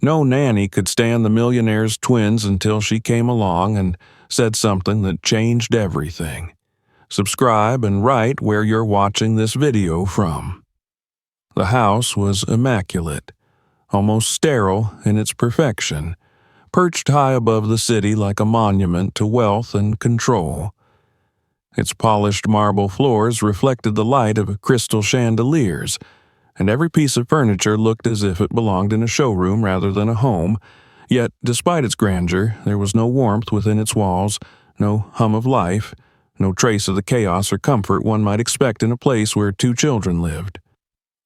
No nanny could stand the Millionaire's twins until she came along and said something that changed everything. Subscribe and write where you're watching this video from. The house was immaculate, almost sterile in its perfection, perched high above the city like a monument to wealth and control. Its polished marble floors reflected the light of crystal chandeliers, and every piece of furniture looked as if it belonged in a showroom rather than a home. Yet, despite its grandeur, there was no warmth within its walls, no hum of life, no trace of the chaos or comfort one might expect in a place where two children lived.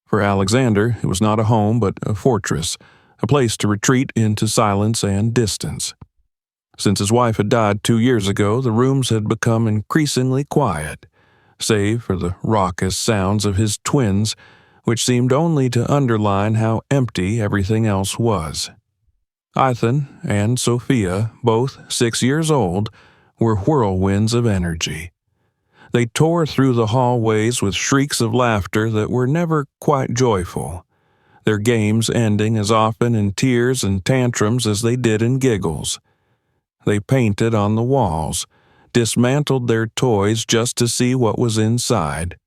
For Alexander, it was not a home but a fortress, a place to retreat into silence and distance. Since his wife had died 2 years ago, the rooms had become increasingly quiet, save for the raucous sounds of his twins, which seemed only to underline how empty everything else was. Ethan and Sophia, both 6 years old, were whirlwinds of energy. They tore through the hallways with shrieks of laughter that were never quite joyful, their games ending as often in tears and tantrums as they did in giggles. They painted on the walls, dismantled their toys just to see what was inside,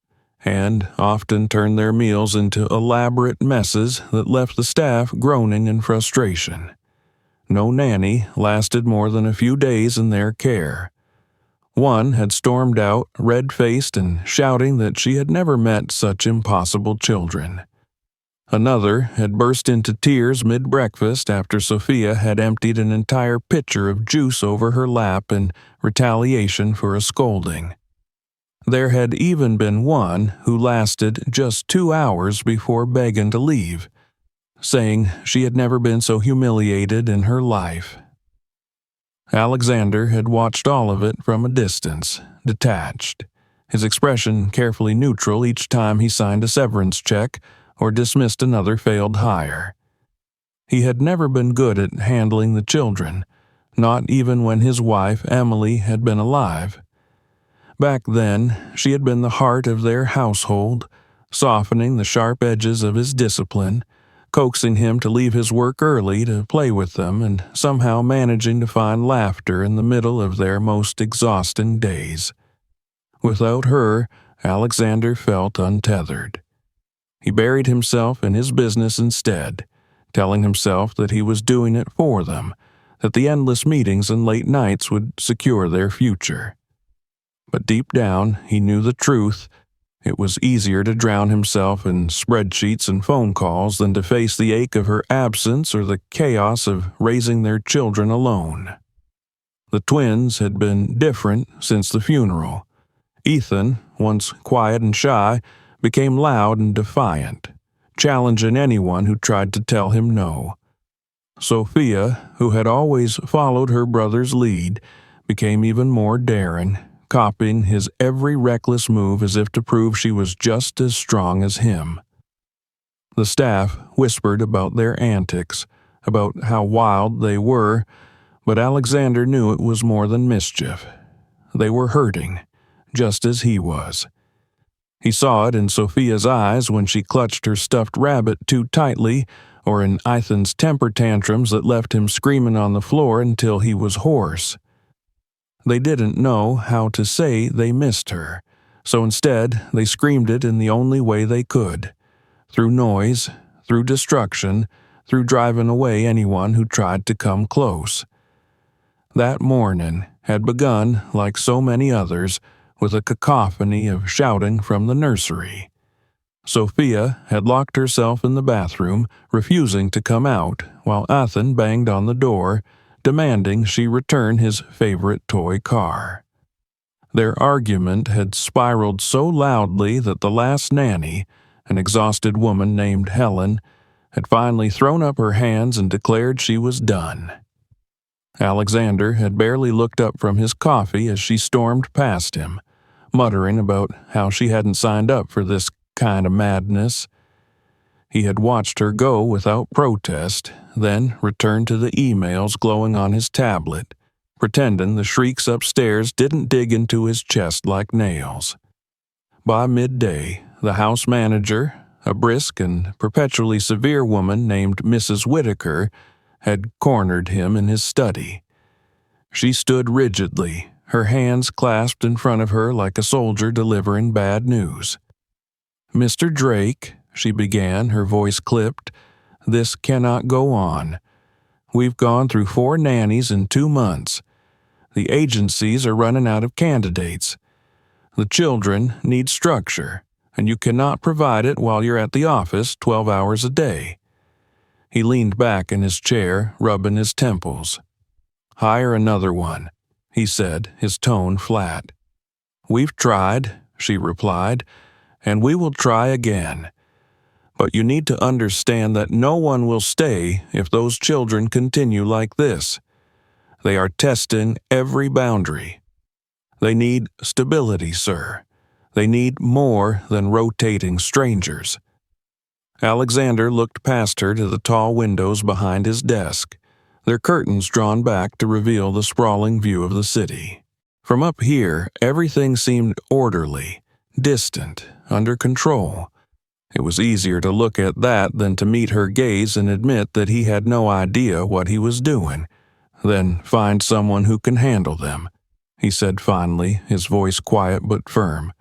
and often turned their meals into elaborate messes that left the staff groaning in frustration. No nanny lasted more than a few days in their care. One had stormed out, red-faced and shouting that she had never met such impossible children. Another had burst into tears mid-breakfast after Sophia had emptied an entire pitcher of juice over her lap in retaliation for a scolding. There had even been one who lasted just 2 hours before begging to leave, saying she had never been so humiliated in her life. Alexander had watched all of it from a distance, detached, his expression carefully neutral each time he signed a severance check or dismissed another failed hire. He had never been good at handling the children, not even when his wife, Emily, had been alive. Back then, she had been the heart of their household, softening the sharp edges of his discipline, coaxing him to leave his work early to play with them, and somehow managing to find laughter in the middle of their most exhausting days. Without her, Alexander felt untethered. He buried himself in his business instead, telling himself that he was doing it for them, that the endless meetings and late nights would secure their future. But deep down, he knew the truth. It was easier to drown himself in spreadsheets and phone calls than to face the ache of her absence or the chaos of raising their children alone. The twins had been different since the funeral. Ethan, once quiet and shy, became loud and defiant, challenging anyone who tried to tell him no. Sophia, who had always followed her brother's lead, became even more daring, copying his every reckless move as if to prove she was just as strong as him. The staff whispered about their antics, about how wild they were, but Alexander knew it was more than mischief. They were hurting, just as he was. He saw it in Sophia's eyes when she clutched her stuffed rabbit too tightly, or in Ethan's temper tantrums that left him screaming on the floor until he was hoarse. They didn't know how to say they missed her, so instead they screamed it in the only way they could, through noise, through destruction, through driving away anyone who tried to come close. That morning had begun, like so many others, with a cacophony of shouting from the nursery. Sophia had locked herself in the bathroom, refusing to come out, while Ethan banged on the door, demanding she return his favorite toy car. Their argument had spiraled so loudly that the last nanny, an exhausted woman named Helen, had finally thrown up her hands and declared she was done. Alexander had barely looked up from his coffee as she stormed past him, muttering about how she hadn't signed up for this kind of madness. He had watched her go without protest, then returned to the emails glowing on his tablet, pretending the shrieks upstairs didn't dig into his chest like nails. By midday, the house manager, a brisk and perpetually severe woman named Mrs. Whitaker, had cornered him in his study. She stood rigidly, her hands clasped in front of her like a soldier delivering bad news. "Mr. Drake," she began, her voice clipped, "this cannot go on. We've gone through 4 nannies in 2 months. The agencies are running out of candidates. The children need structure, and you cannot provide it while you're at the office 12 hours a day." He leaned back in his chair, rubbing his temples. "Hire another one," he said, his tone flat. "We've tried," she replied, "and we will try again. But you need to understand that no one will stay if those children continue like this. They are testing every boundary. They need stability, sir. They need more than rotating strangers." Alexander looked past her to the tall windows behind his desk, their curtains drawn back to reveal the sprawling view of the city. From up here, everything seemed orderly, distant, under control. It was easier to look at that than to meet her gaze and admit that he had no idea what he was doing. "Then find someone who can handle them," he said finally, his voice quiet but firm.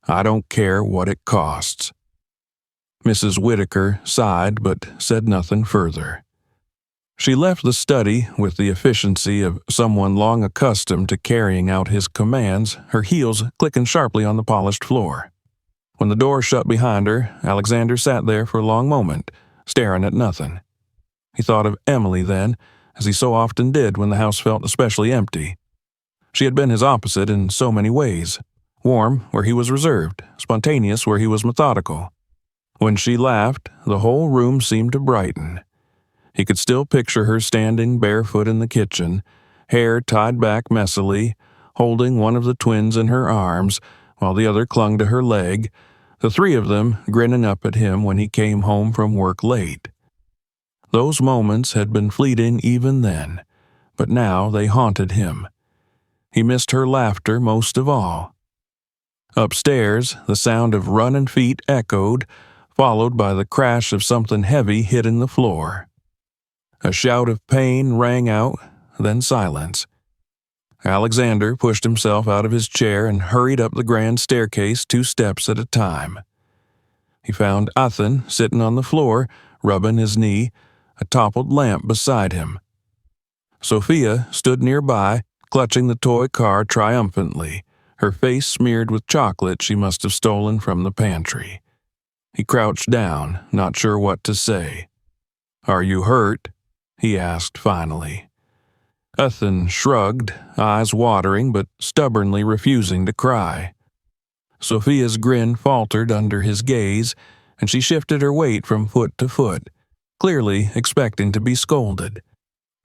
"I don't care what it costs." Mrs. Whitaker sighed but said nothing further. She left the study with the efficiency of someone long accustomed to carrying out his commands, her heels clicking sharply on the polished floor. When the door shut behind her, Alexander sat there for a long moment, staring at nothing. He thought of Emily then, as he so often did when the house felt especially empty. She had been his opposite in so many ways: warm where he was reserved, spontaneous where he was methodical. When she laughed, the whole room seemed to brighten. He could still picture her standing barefoot in the kitchen, hair tied back messily, holding one of the twins in her arms while the other clung to her leg, the 3 of them grinning up at him when he came home from work late. Those moments had been fleeting even then, but now they haunted him. He missed her laughter most of all. Upstairs, the sound of running feet echoed, followed by the crash of something heavy hitting the floor. A shout of pain rang out, then silence. Alexander pushed himself out of his chair and hurried up the grand staircase 2 steps at a time. He found Ethan sitting on the floor, rubbing his knee, a toppled lamp beside him. Sophia stood nearby, clutching the toy car triumphantly, her face smeared with chocolate she must have stolen from the pantry. He crouched down, not sure what to say. "Are you hurt?" he asked finally. Ethan shrugged, eyes watering but stubbornly refusing to cry. Sophia's grin faltered under his gaze, and she shifted her weight from foot to foot, clearly expecting to be scolded.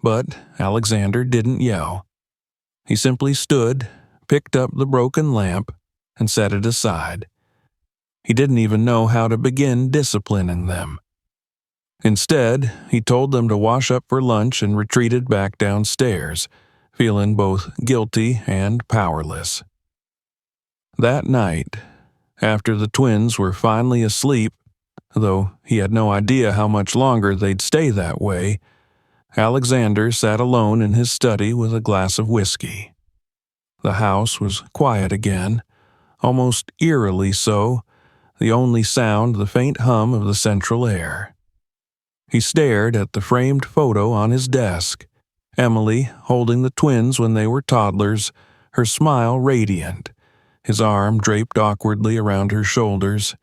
But Alexander didn't yell. He simply stood, picked up the broken lamp, and set it aside. He didn't even know how to begin disciplining them. Instead, he told them to wash up for lunch and retreated back downstairs, feeling both guilty and powerless. That night, after the twins were finally asleep, though he had no idea how much longer they'd stay that way, Alexander sat alone in his study with a glass of whiskey. The house was quiet again, almost eerily so, the only sound the faint hum of the central air. He stared at the framed photo on his desk, Emily holding the twins when they were toddlers, her smile radiant, his arm draped awkwardly around her shoulders.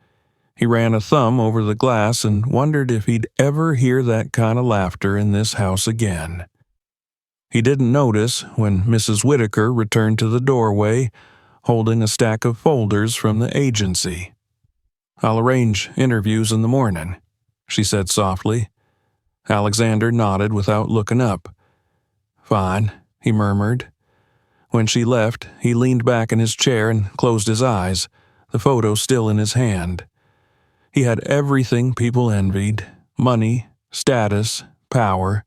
He ran a thumb over the glass and wondered if he'd ever hear that kind of laughter in this house again. He didn't notice when Mrs. Whitaker returned to the doorway, holding a stack of folders from the agency. "I'll arrange interviews in the morning," she said softly. Alexander nodded without looking up. "Fine," he murmured. When she left, he leaned back in his chair and closed his eyes, the photo still in his hand. He had everything people envied: money, status, power,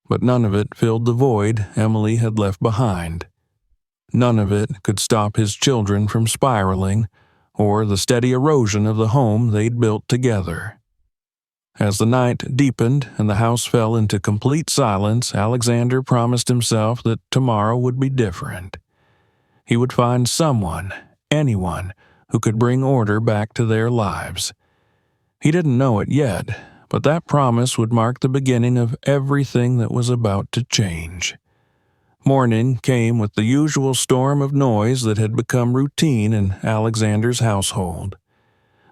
but none of it filled the void Emily had left behind. None of it could stop his children from spiraling, or the steady erosion of the home they'd built together. As the night deepened and the house fell into complete silence, Alexander promised himself that tomorrow would be different. He would find someone, anyone, who could bring order back to their lives. He didn't know it yet, but that promise would mark the beginning of everything that was about to change. Morning came with the usual storm of noise that had become routine in Alexander's household.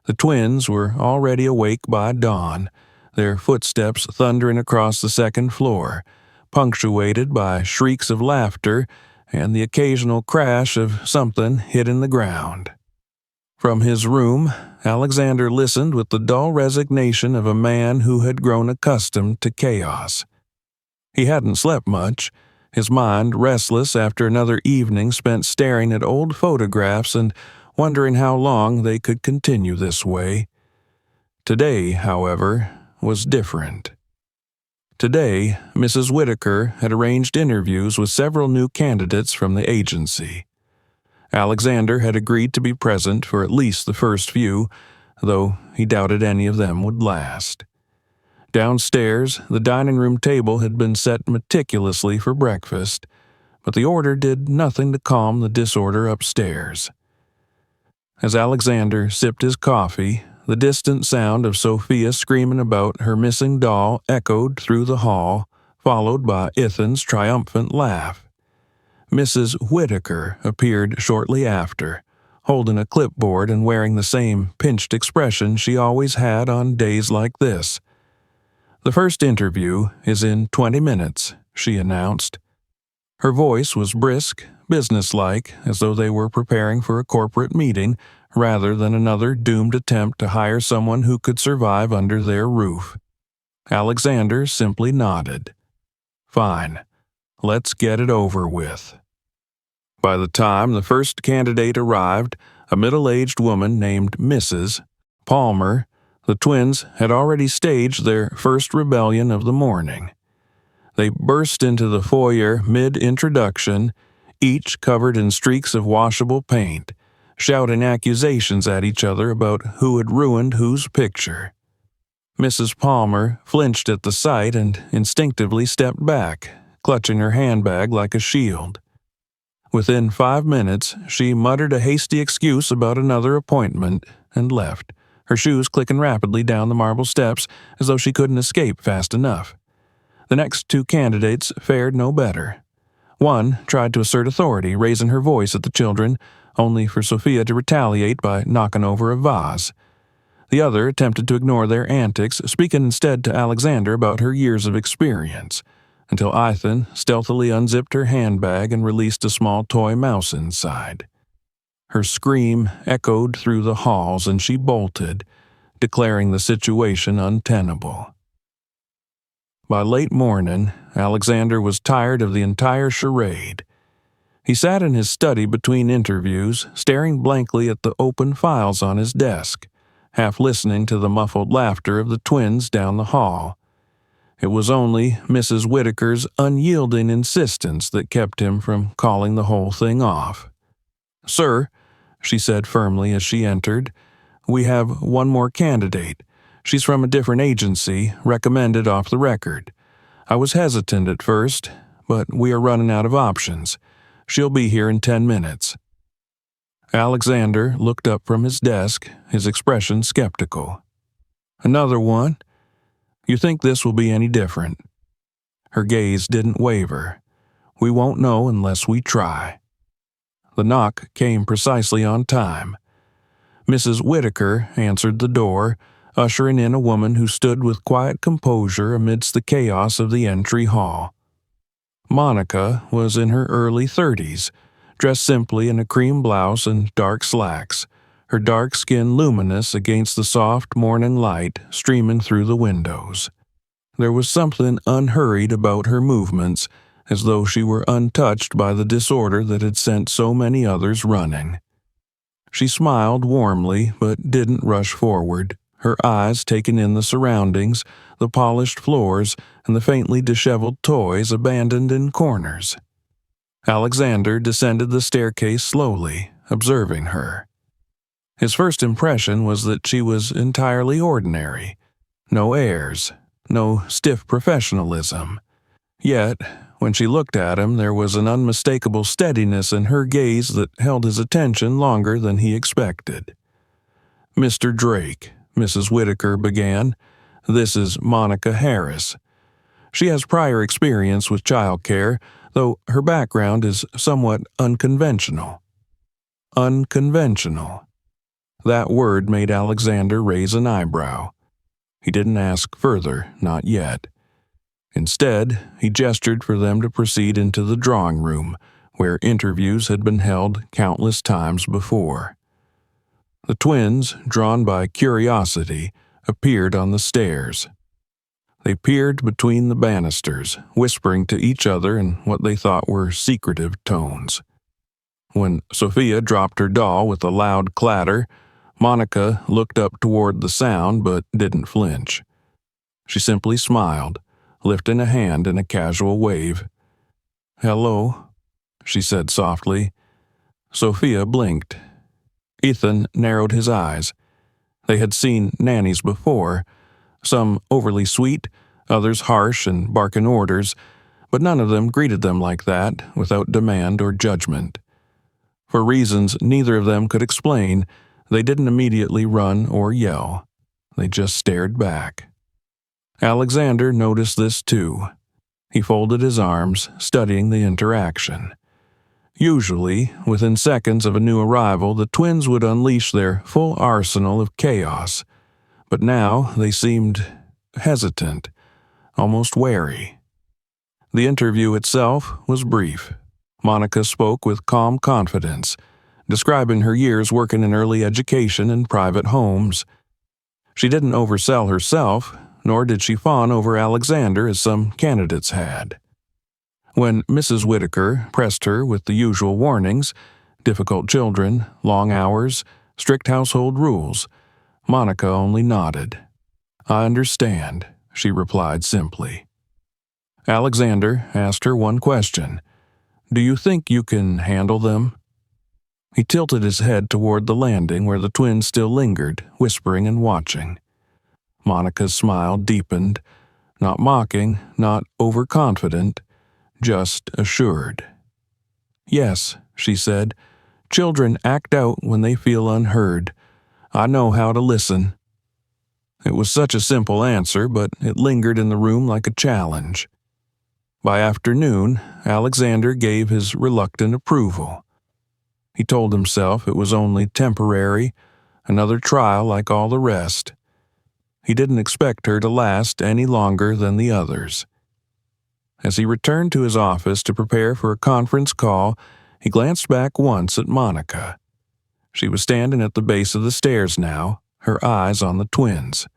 The twins were already awake by dawn, their footsteps thundering across the second floor, punctuated by shrieks of laughter and the occasional crash of something hitting the ground. From his room, Alexander listened with the dull resignation of a man who had grown accustomed to chaos. He hadn't slept much, his mind restless after another evening spent staring at old photographs and wondering how long they could continue this way. Today, however, was different. Today, Mrs. Whitaker had arranged interviews with several new candidates from the agency. Alexander had agreed to be present for at least the first few, though he doubted any of them would last. Downstairs, the dining room table had been set meticulously for breakfast, but the order did nothing to calm the disorder upstairs. As Alexander sipped his coffee, the distant sound of Sophia screaming about her missing doll echoed through the hall, followed by Ethan's triumphant laugh. Mrs. Whitaker appeared shortly after, holding a clipboard and wearing the same pinched expression she always had on days like this. "The first interview is in 20 minutes, she announced. Her voice was brisk, businesslike, as though they were preparing for a corporate meeting rather than another doomed attempt to hire someone who could survive under their roof. Alexander simply nodded. "Fine. Let's get it over with." By the time the first candidate arrived, a middle-aged woman named Mrs. Palmer, the twins had already staged their first rebellion of the morning. They burst into the foyer mid-introduction, each covered in streaks of washable paint, shouting accusations at each other about who had ruined whose picture. Mrs. Palmer flinched at the sight and instinctively stepped back, clutching her handbag like a shield. Within 5 minutes, she muttered a hasty excuse about another appointment and left, her shoes clicking rapidly down the marble steps as though she couldn't escape fast enough. The next two candidates fared no better. One tried to assert authority, raising her voice at the children, only for Sophia to retaliate by knocking over a vase. The other attempted to ignore their antics, speaking instead to Alexander about her years of experience, until Ethan stealthily unzipped her handbag and released a small toy mouse inside. Her scream echoed through the halls and she bolted, declaring the situation untenable. By late morning, Alexander was tired of the entire charade. He sat in his study between interviews, staring blankly at the open files on his desk, half listening to the muffled laughter of the twins down the hall. It was only Mrs. Whitaker's unyielding insistence that kept him from calling the whole thing off. "Sir," she said firmly as she entered, "we have one more candidate. She's from a different agency, recommended off the record. I was hesitant at first, but we are running out of options. She'll be here in 10 minutes. Alexander looked up from his desk, his expression skeptical. "Another one? You think this will be any different?" Her gaze didn't waver. "We won't know unless we try." The knock came precisely on time. Mrs. Whitaker answered the door, ushering in a woman who stood with quiet composure amidst the chaos of the entry hall. Monica was in her early 30s, dressed simply in a cream blouse and dark slacks, her dark skin luminous against the soft morning light streaming through the windows. There was something unhurried about her movements, as though she were untouched by the disorder that had sent so many others running. She smiled warmly, but didn't rush forward, her eyes taking in the surroundings, the polished floors, and the faintly disheveled toys abandoned in corners. Alexander descended the staircase slowly, observing her. His first impression was that she was entirely ordinary. No airs, no stiff professionalism. Yet, when she looked at him, there was an unmistakable steadiness in her gaze that held his attention longer than he expected. "Mr. Drake," Mrs. Whitaker began, "this is Monica Harris. She has prior experience with childcare, though her background is somewhat unconventional." Unconventional. That word made Alexander raise an eyebrow. He didn't ask further, not yet. Instead, he gestured for them to proceed into the drawing room, where interviews had been held countless times before. The twins, drawn by curiosity, appeared on the stairs. They peered between the banisters, whispering to each other in what they thought were secretive tones. When Sophia dropped her doll with a loud clatter, Monica looked up toward the sound but didn't flinch. She simply smiled, lifting a hand in a casual wave. "Hello," she said softly. Sophia blinked. Ethan narrowed his eyes. They had seen nannies before, some overly sweet, others harsh and barking orders, but none of them greeted them like that, without demand or judgment. For reasons neither of them could explain, they didn't immediately run or yell. They just stared back. Alexander noticed this too. He folded his arms, studying the interaction. Usually, within seconds of a new arrival, the twins would unleash their full arsenal of chaos, but now they seemed hesitant, almost wary. The interview itself was brief. Monica spoke with calm confidence, describing her years working in early education in private homes. She didn't oversell herself, nor did she fawn over Alexander as some candidates had. When Mrs. Whitaker pressed her with the usual warnings, difficult children, long hours, strict household rules, Monica only nodded. "I understand," she replied simply. Alexander asked her one question. "Do you think you can handle them?" He tilted his head toward the landing where the twins still lingered, whispering and watching. Monica's smile deepened, not mocking, not overconfident, just assured. "Yes," she said, "children act out when they feel unheard. I know how to listen." It was such a simple answer, but it lingered in the room like a challenge. By afternoon, Alexander gave his reluctant approval. He told himself it was only temporary, another trial like all the rest. He didn't expect her to last any longer than the others. As he returned to his office to prepare for a conference call, he glanced back once at Monica. She was standing at the base of the stairs now, her eyes on the twins.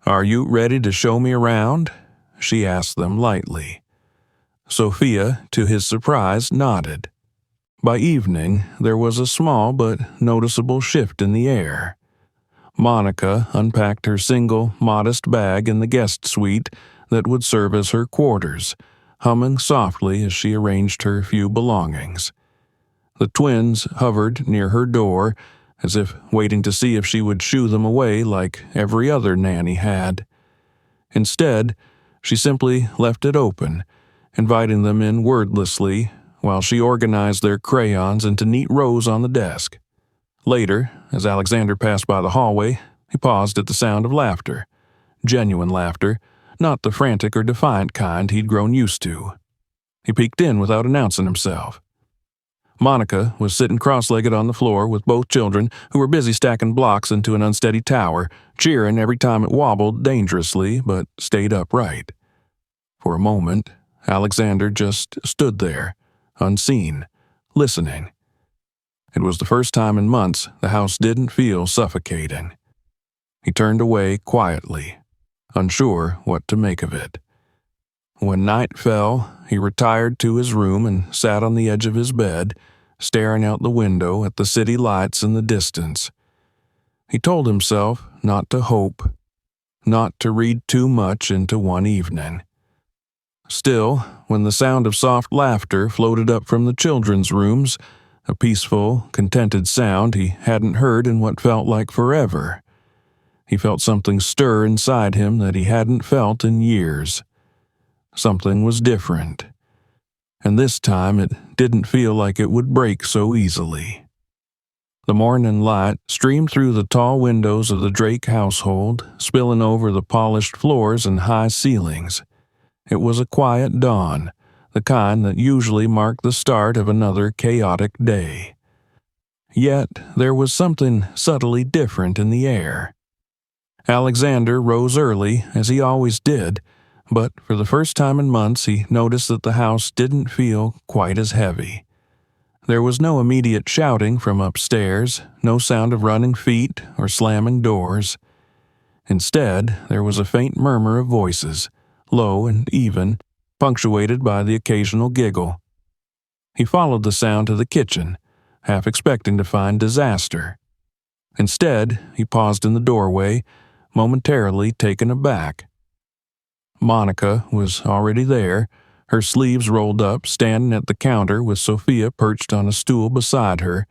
"Are you ready to show me around?" she asked them lightly. Sophia, to his surprise, nodded. By evening, there was a small but noticeable shift in the air. Monica unpacked her single, modest bag in the guest suite that would serve as her quarters, humming softly as she arranged her few belongings. The twins hovered near her door, as if waiting to see if she would shoo them away like every other nanny had. Instead, she simply left it open, inviting them in wordlessly while she organized their crayons into neat rows on the desk. Later, as Alexander passed by the hallway, he paused at the sound of laughter. Genuine laughter, not the frantic or defiant kind he'd grown used to. He peeked in without announcing himself. Monica was sitting cross-legged on the floor with both children, who were busy stacking blocks into an unsteady tower, cheering every time it wobbled dangerously but stayed upright. For a moment, Alexander just stood there, unseen, listening. It was the first time in months the house didn't feel suffocating. He turned away quietly, unsure what to make of it. When night fell, he retired to his room and sat on the edge of his bed, staring out the window at the city lights in the distance. He told himself not to hope, not to read too much into one evening. Still, when the sound of soft laughter floated up from the children's rooms, a peaceful, contented sound he hadn't heard in what felt like forever, He felt something stir inside him that he hadn't felt in years. Something was different. And this time it didn't feel like it would break so easily. The morning light streamed through the tall windows of the Drake household, spilling over the polished floors and high ceilings. It was a quiet dawn, the kind that usually marked the start of another chaotic day. Yet there was something subtly different in the air. Alexander rose early, as he always did, but for the first time in months he noticed that the house didn't feel quite as heavy. There was no immediate shouting from upstairs, no sound of running feet or slamming doors. Instead, there was a faint murmur of voices, low and even, punctuated by the occasional giggle. He followed the sound to the kitchen, half expecting to find disaster. Instead, he paused in the doorway, momentarily taken aback. Monica was already there, her sleeves rolled up, standing at the counter with Sophia perched on a stool beside her,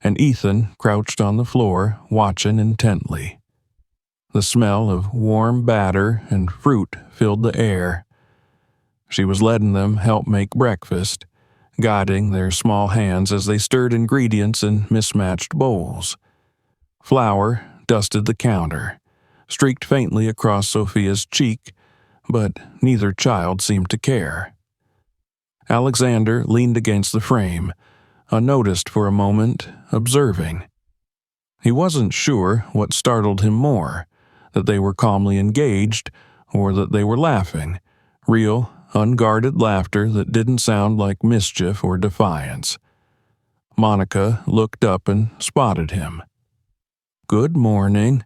and Ethan crouched on the floor, watching intently. The smell of warm batter and fruit filled the air. She was letting them help make breakfast, guiding their small hands as they stirred ingredients in mismatched bowls. Flour dusted the counter, streaked faintly across Sophia's cheek, but neither child seemed to care. Alexander leaned against the frame, unnoticed for a moment, observing. He wasn't sure what startled him more, that they were calmly engaged, or that they were laughing, real, unguarded laughter that didn't sound like mischief or defiance. Monica looked up and spotted him. "Good morning,"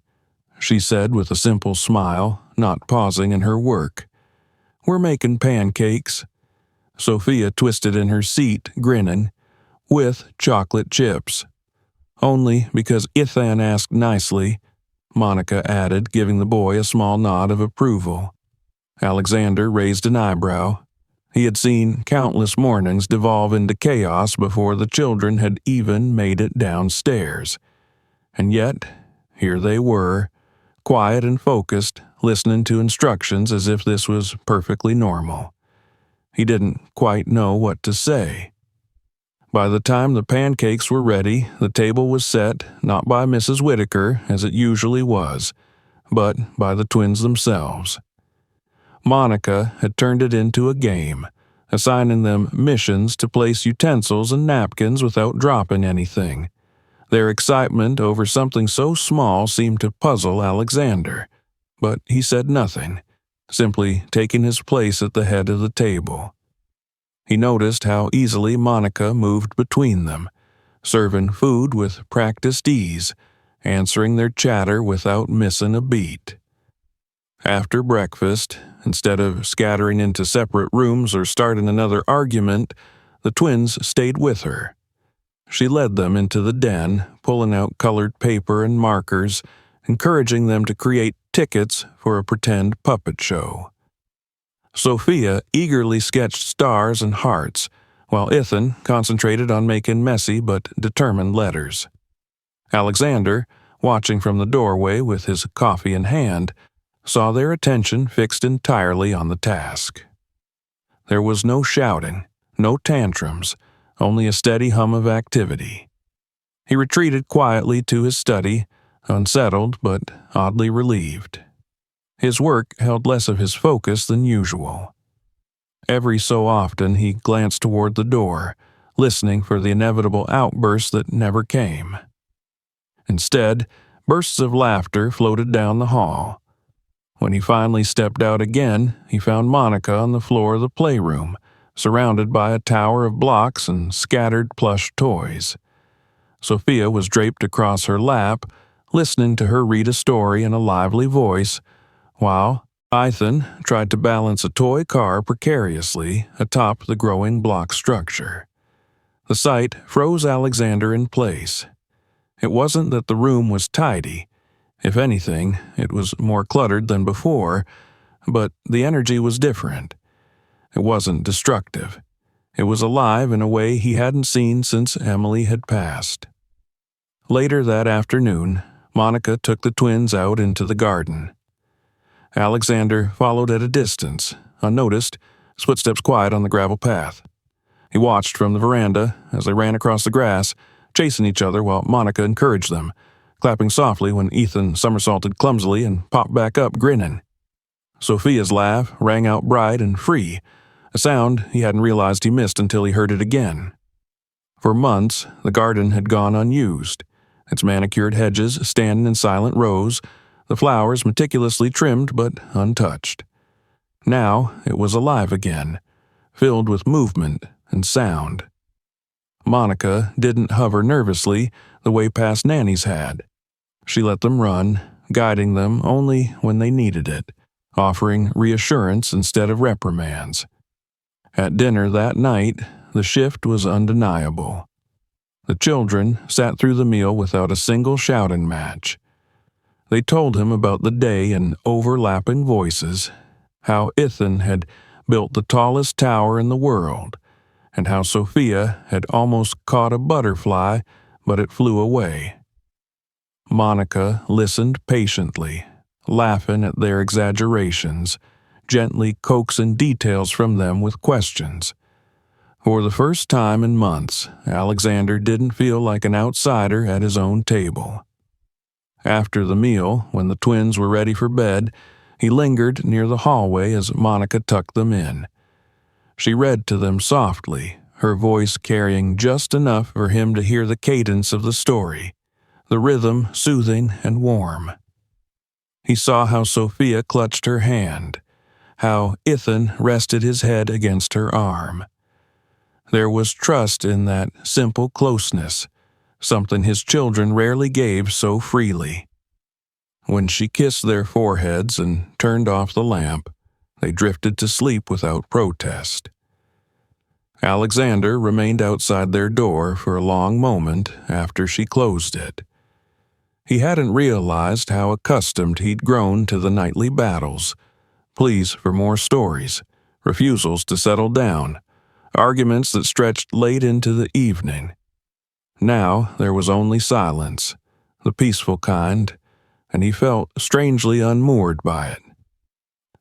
she said with a simple smile, not pausing in her work. "We're making pancakes." Sophia twisted in her seat, grinning, "with chocolate chips." "Only because Ethan asked nicely," Monica added, giving the boy a small nod of approval. Alexander raised an eyebrow. He had seen countless mornings devolve into chaos before the children had even made it downstairs. And yet, here they were, quiet and focused, listening to instructions as if this was perfectly normal. He didn't quite know what to say. By the time the pancakes were ready, the table was set, not by Mrs. Whitaker, as it usually was, but by the twins themselves. Monica had turned it into a game, assigning them missions to place utensils and napkins without dropping anything. Their excitement over something so small seemed to puzzle Alexander, but he said nothing, simply taking his place at the head of the table. He noticed how easily Monica moved between them, serving food with practiced ease, answering their chatter without missing a beat. After breakfast, instead of scattering into separate rooms or starting another argument, the twins stayed with her. She led them into the den, pulling out colored paper and markers, encouraging them to create tickets for a pretend puppet show. Sophia eagerly sketched stars and hearts, while Ethan concentrated on making messy but determined letters. Alexander, watching from the doorway with his coffee in hand, saw their attention fixed entirely on the task. There was no shouting, no tantrums, only a steady hum of activity. He retreated quietly to his study, unsettled but oddly relieved. His work held less of his focus than usual. Every so often he glanced toward the door, listening for the inevitable outburst that never came. Instead, bursts of laughter floated down the hall. When he finally stepped out again, he found Monica on the floor of the playroom, surrounded by a tower of blocks and scattered plush toys. Sophia was draped across her lap, listening to her read a story in a lively voice, while Ethan tried to balance a toy car precariously atop the growing block structure. The sight froze Alexander in place. It wasn't that the room was tidy. If anything, it was more cluttered than before, but the energy was different. It wasn't destructive. It was alive in a way he hadn't seen since Emily had passed. Later that afternoon, Monica took the twins out into the garden. Alexander followed at a distance, unnoticed, his footsteps quiet on the gravel path. He watched from the veranda as they ran across the grass, chasing each other while Monica encouraged them, clapping softly when Ethan somersaulted clumsily and popped back up grinning. Sophia's laugh rang out bright and free, a sound he hadn't realized he missed until he heard it again. For months, the garden had gone unused, its manicured hedges standing in silent rows, the flowers meticulously trimmed but untouched. Now it was alive again, filled with movement and sound. Monica didn't hover nervously the way past Nanny's had. She let them run, guiding them only when they needed it, offering reassurance instead of reprimands. At dinner that night, the shift was undeniable. The children sat through the meal without a single shouting match. They told him about the day in overlapping voices, how Ethan had built the tallest tower in the world, and how Sophia had almost caught a butterfly, but it flew away. Monica listened patiently, laughing at their exaggerations, gently coaxing details from them with questions. For the first time in months, Alexander didn't feel like an outsider at his own table. After the meal, when the twins were ready for bed, he lingered near the hallway as Monica tucked them in. She read to them softly, her voice carrying just enough for him to hear the cadence of the story, the rhythm soothing and warm. He saw how Sophia clutched her hand, how Ethan rested his head against her arm. There was trust in that simple closeness, something his children rarely gave so freely. When she kissed their foreheads and turned off the lamp, they drifted to sleep without protest. Alexander remained outside their door for a long moment after she closed it. He hadn't realized how accustomed he'd grown to the nightly battles, pleas for more stories, refusals to settle down, arguments that stretched late into the evening. Now there was only silence, the peaceful kind, and he felt strangely unmoored by it.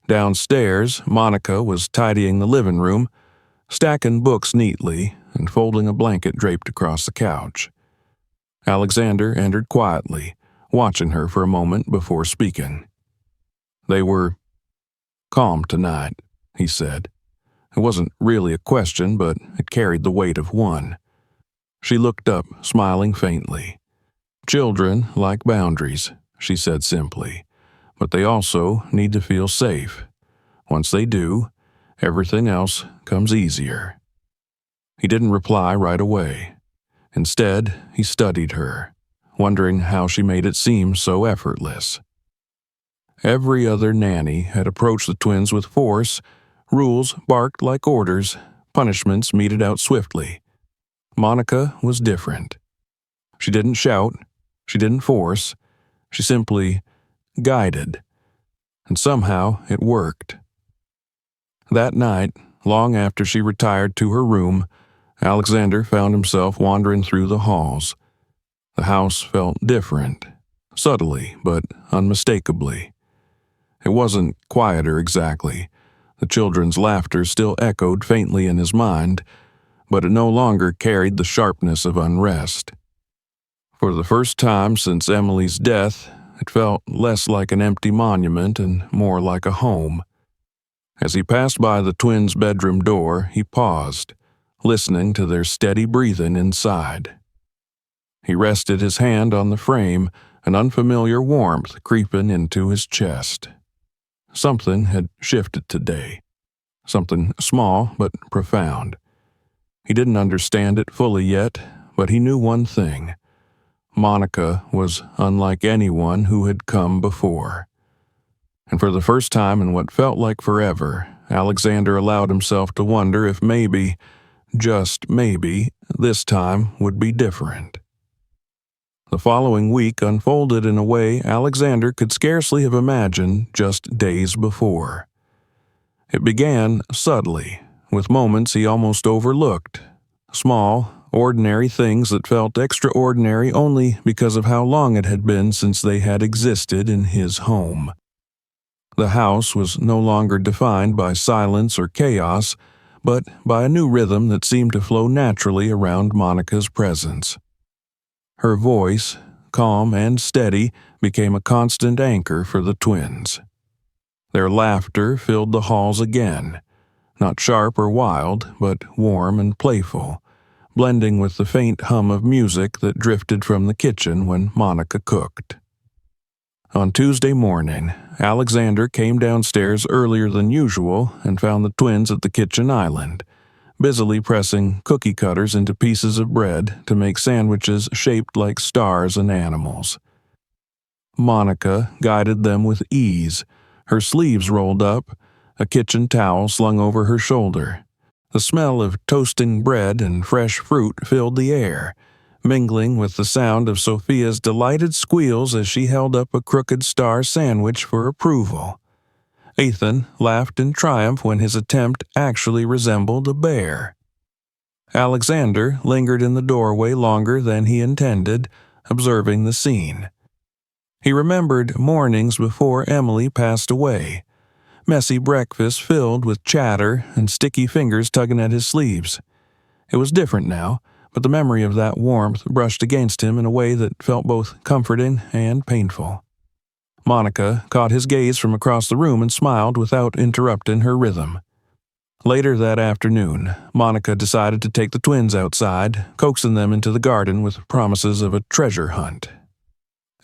Downstairs, Monica was tidying the living room, stacking books neatly and folding a blanket draped across the couch. Alexander entered quietly, watching her for a moment before speaking. They were calm tonight, he said. It wasn't really a question, but it carried the weight of one. She looked up, smiling faintly. Children like boundaries, she said simply, but they also need to feel safe. Once they do, everything else comes easier. He didn't reply right away. Instead, he studied her, wondering how she made it seem so effortless. Every other nanny had approached the twins with force, rules barked like orders, punishments meted out swiftly. Monica was different. She didn't shout, she didn't force, she simply guided. And somehow it worked. That night, long after she retired to her room, Alexander found himself wandering through the halls. The house felt different, subtly but unmistakably. It wasn't quieter exactly. The children's laughter still echoed faintly in his mind, but it no longer carried the sharpness of unrest. For the first time since Emily's death, it felt less like an empty monument and more like a home. As he passed by the twins' bedroom door, he paused, listening to their steady breathing inside. He rested his hand on the frame, an unfamiliar warmth creeping into his chest. Something had shifted today. Something small but profound. He didn't understand it fully yet, but he knew one thing. Monica was unlike anyone who had come before. And for the first time in what felt like forever, Alexander allowed himself to wonder if maybe, just maybe, this time would be different. The following week unfolded in a way Alexander could scarcely have imagined just days before. It began subtly, with moments he almost overlooked, small, ordinary things that felt extraordinary only because of how long it had been since they had existed in his home. The house was no longer defined by silence or chaos, but by a new rhythm that seemed to flow naturally around Monica's presence. Her voice, calm and steady, became a constant anchor for the twins. Their laughter filled the halls again, not sharp or wild, but warm and playful, blending with the faint hum of music that drifted from the kitchen when Monica cooked. On Tuesday morning, Alexander came downstairs earlier than usual and found the twins at the kitchen island, busily pressing cookie cutters into pieces of bread to make sandwiches shaped like stars and animals. Monica guided them with ease, her sleeves rolled up, a kitchen towel slung over her shoulder. The smell of toasting bread and fresh fruit filled the air, mingling with the sound of Sophia's delighted squeals as she held up a crooked star sandwich for approval. Ethan laughed in triumph when his attempt actually resembled a bear. Alexander lingered in the doorway longer than he intended, observing the scene. He remembered mornings before Emily passed away, messy breakfast filled with chatter and sticky fingers tugging at his sleeves. It was different now, but the memory of that warmth brushed against him in a way that felt both comforting and painful. Monica caught his gaze from across the room and smiled without interrupting her rhythm. Later that afternoon, Monica decided to take the twins outside, coaxing them into the garden with promises of a treasure hunt.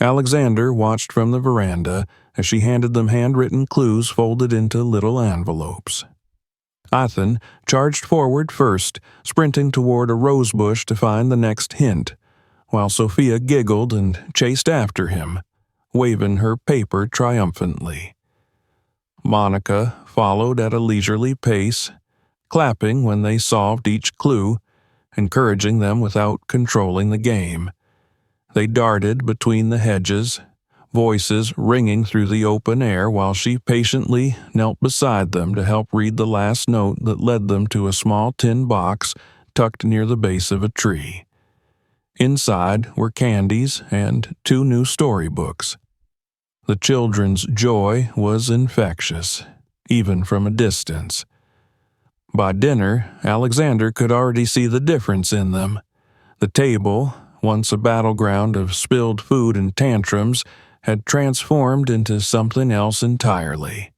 Alexander watched from the veranda as she handed them handwritten clues folded into little envelopes. Ethan charged forward first, sprinting toward a rose bush to find the next hint, while Sophia giggled and chased after him, waving her paper triumphantly. Monica followed at a leisurely pace, clapping when they solved each clue, encouraging them without controlling the game. They darted between the hedges, voices ringing through the open air while she patiently knelt beside them to help read the last note that led them to a small tin box tucked near the base of a tree. Inside were candies and 2 new storybooks. The children's joy was infectious, even from a distance. By dinner, Alexander could already see the difference in them. The table, once a battleground of spilled food and tantrums, had transformed into something else entirely.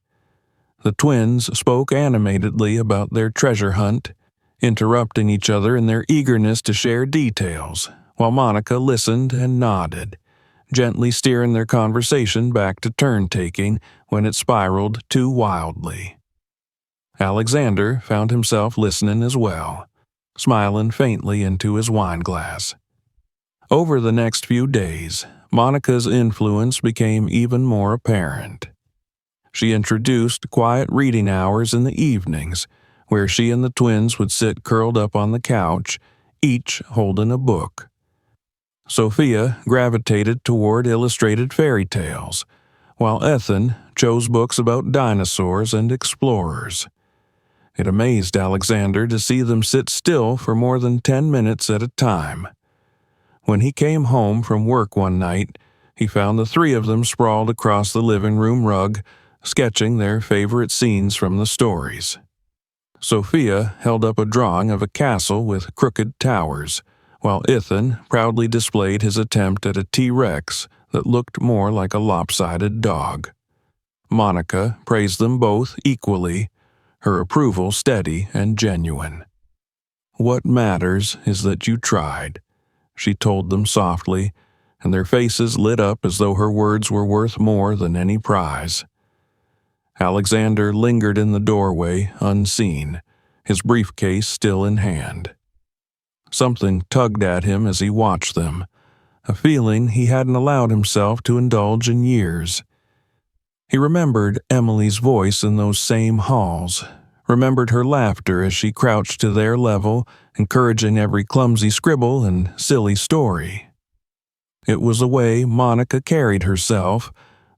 The twins spoke animatedly about their treasure hunt, interrupting each other in their eagerness to share details, while Monica listened and nodded, gently steering their conversation back to turn-taking when it spiraled too wildly. Alexander found himself listening as well, smiling faintly into his wineglass. Over the next few days, Monica's influence became even more apparent. She introduced quiet reading hours in the evenings, where she and the twins would sit curled up on the couch, each holding a book. Sophia gravitated toward illustrated fairy tales, while Ethan chose books about dinosaurs and explorers. It amazed Alexander to see them sit still for more than 10 minutes at a time. When he came home from work one night, he found the 3 of them sprawled across the living room rug, sketching their favorite scenes from the stories. Sophia held up a drawing of a castle with crooked towers, while Ethan proudly displayed his attempt at a T-Rex that looked more like a lopsided dog. Monica praised them both equally, her approval steady and genuine. "What matters is that you tried," she told them softly, and their faces lit up as though her words were worth more than any prize. Alexander lingered in the doorway, unseen, his briefcase still in hand. Something tugged at him as he watched them, a feeling he hadn't allowed himself to indulge in years. He remembered Emily's voice in those same halls, remembered her laughter as she crouched to their level, encouraging every clumsy scribble and silly story. It was the way Monica carried herself,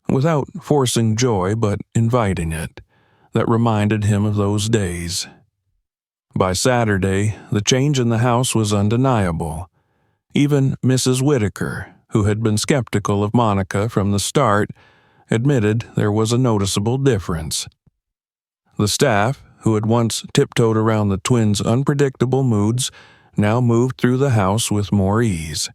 without forcing joy but inviting it, that reminded him of those days. By Saturday, the change in the house was undeniable. Even Mrs. Whitaker, who had been skeptical of Monica from the start, admitted there was a noticeable difference. The staff, who had once tiptoed around the twins' unpredictable moods, now moved through the house with more ease.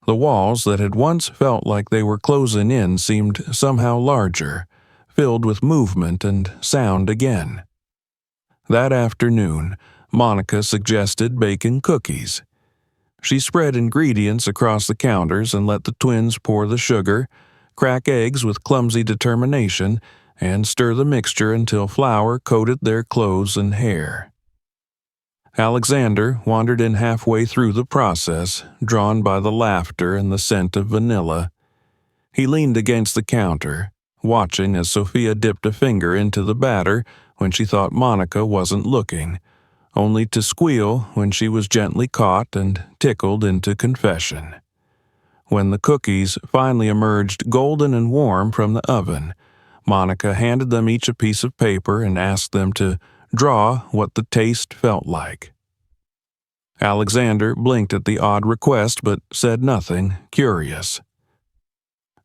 The walls that had once felt like they were closing in seemed somehow larger, filled with movement and sound again. That afternoon, Monica suggested baking cookies. She spread ingredients across the counters and let the twins pour the sugar, crack eggs with clumsy determination, and stir the mixture until flour coated their clothes and hair. Alexander wandered in halfway through the process, drawn by the laughter and the scent of vanilla. He leaned against the counter, watching as Sophia dipped a finger into the batter when she thought Monica wasn't looking, only to squeal when she was gently caught and tickled into confession. When the cookies finally emerged golden and warm from the oven, Monica handed them each a piece of paper and asked them to draw what the taste felt like. Alexander blinked at the odd request but said nothing, curious.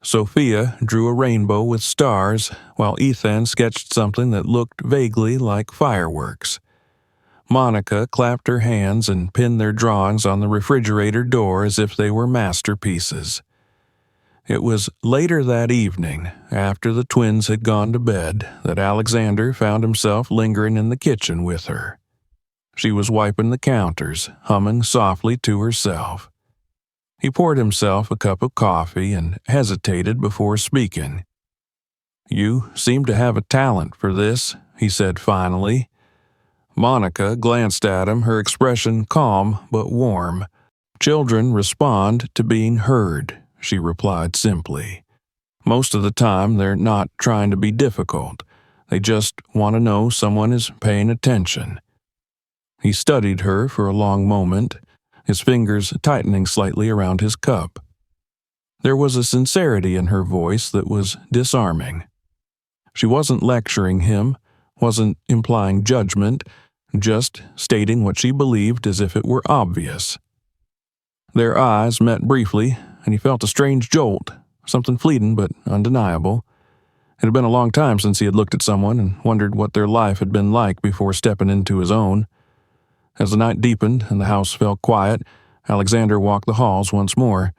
Sophia drew a rainbow with stars, while Ethan sketched something that looked vaguely like fireworks. Monica clapped her hands and pinned their drawings on the refrigerator door as if they were masterpieces. It was later that evening, after the twins had gone to bed, that Alexander found himself lingering in the kitchen with her. She was wiping the counters, humming softly to herself. He poured himself a cup of coffee and hesitated before speaking. "You seem to have a talent for this," he said finally. Monica glanced at him, her expression calm but warm. "Children respond to being heard," she replied simply. "Most of the time they're not trying to be difficult. They just want to know someone is paying attention." He studied her for a long moment, his fingers tightening slightly around his cup. There was a sincerity in her voice that was disarming. She wasn't lecturing him, wasn't implying judgment, just stating what she believed as if it were obvious. Their eyes met briefly, and he felt a strange jolt, something fleeting but undeniable. It had been a long time since he had looked at someone and wondered what their life had been like before stepping into his own. As the night deepened and the house fell quiet, Alexander walked the halls once more.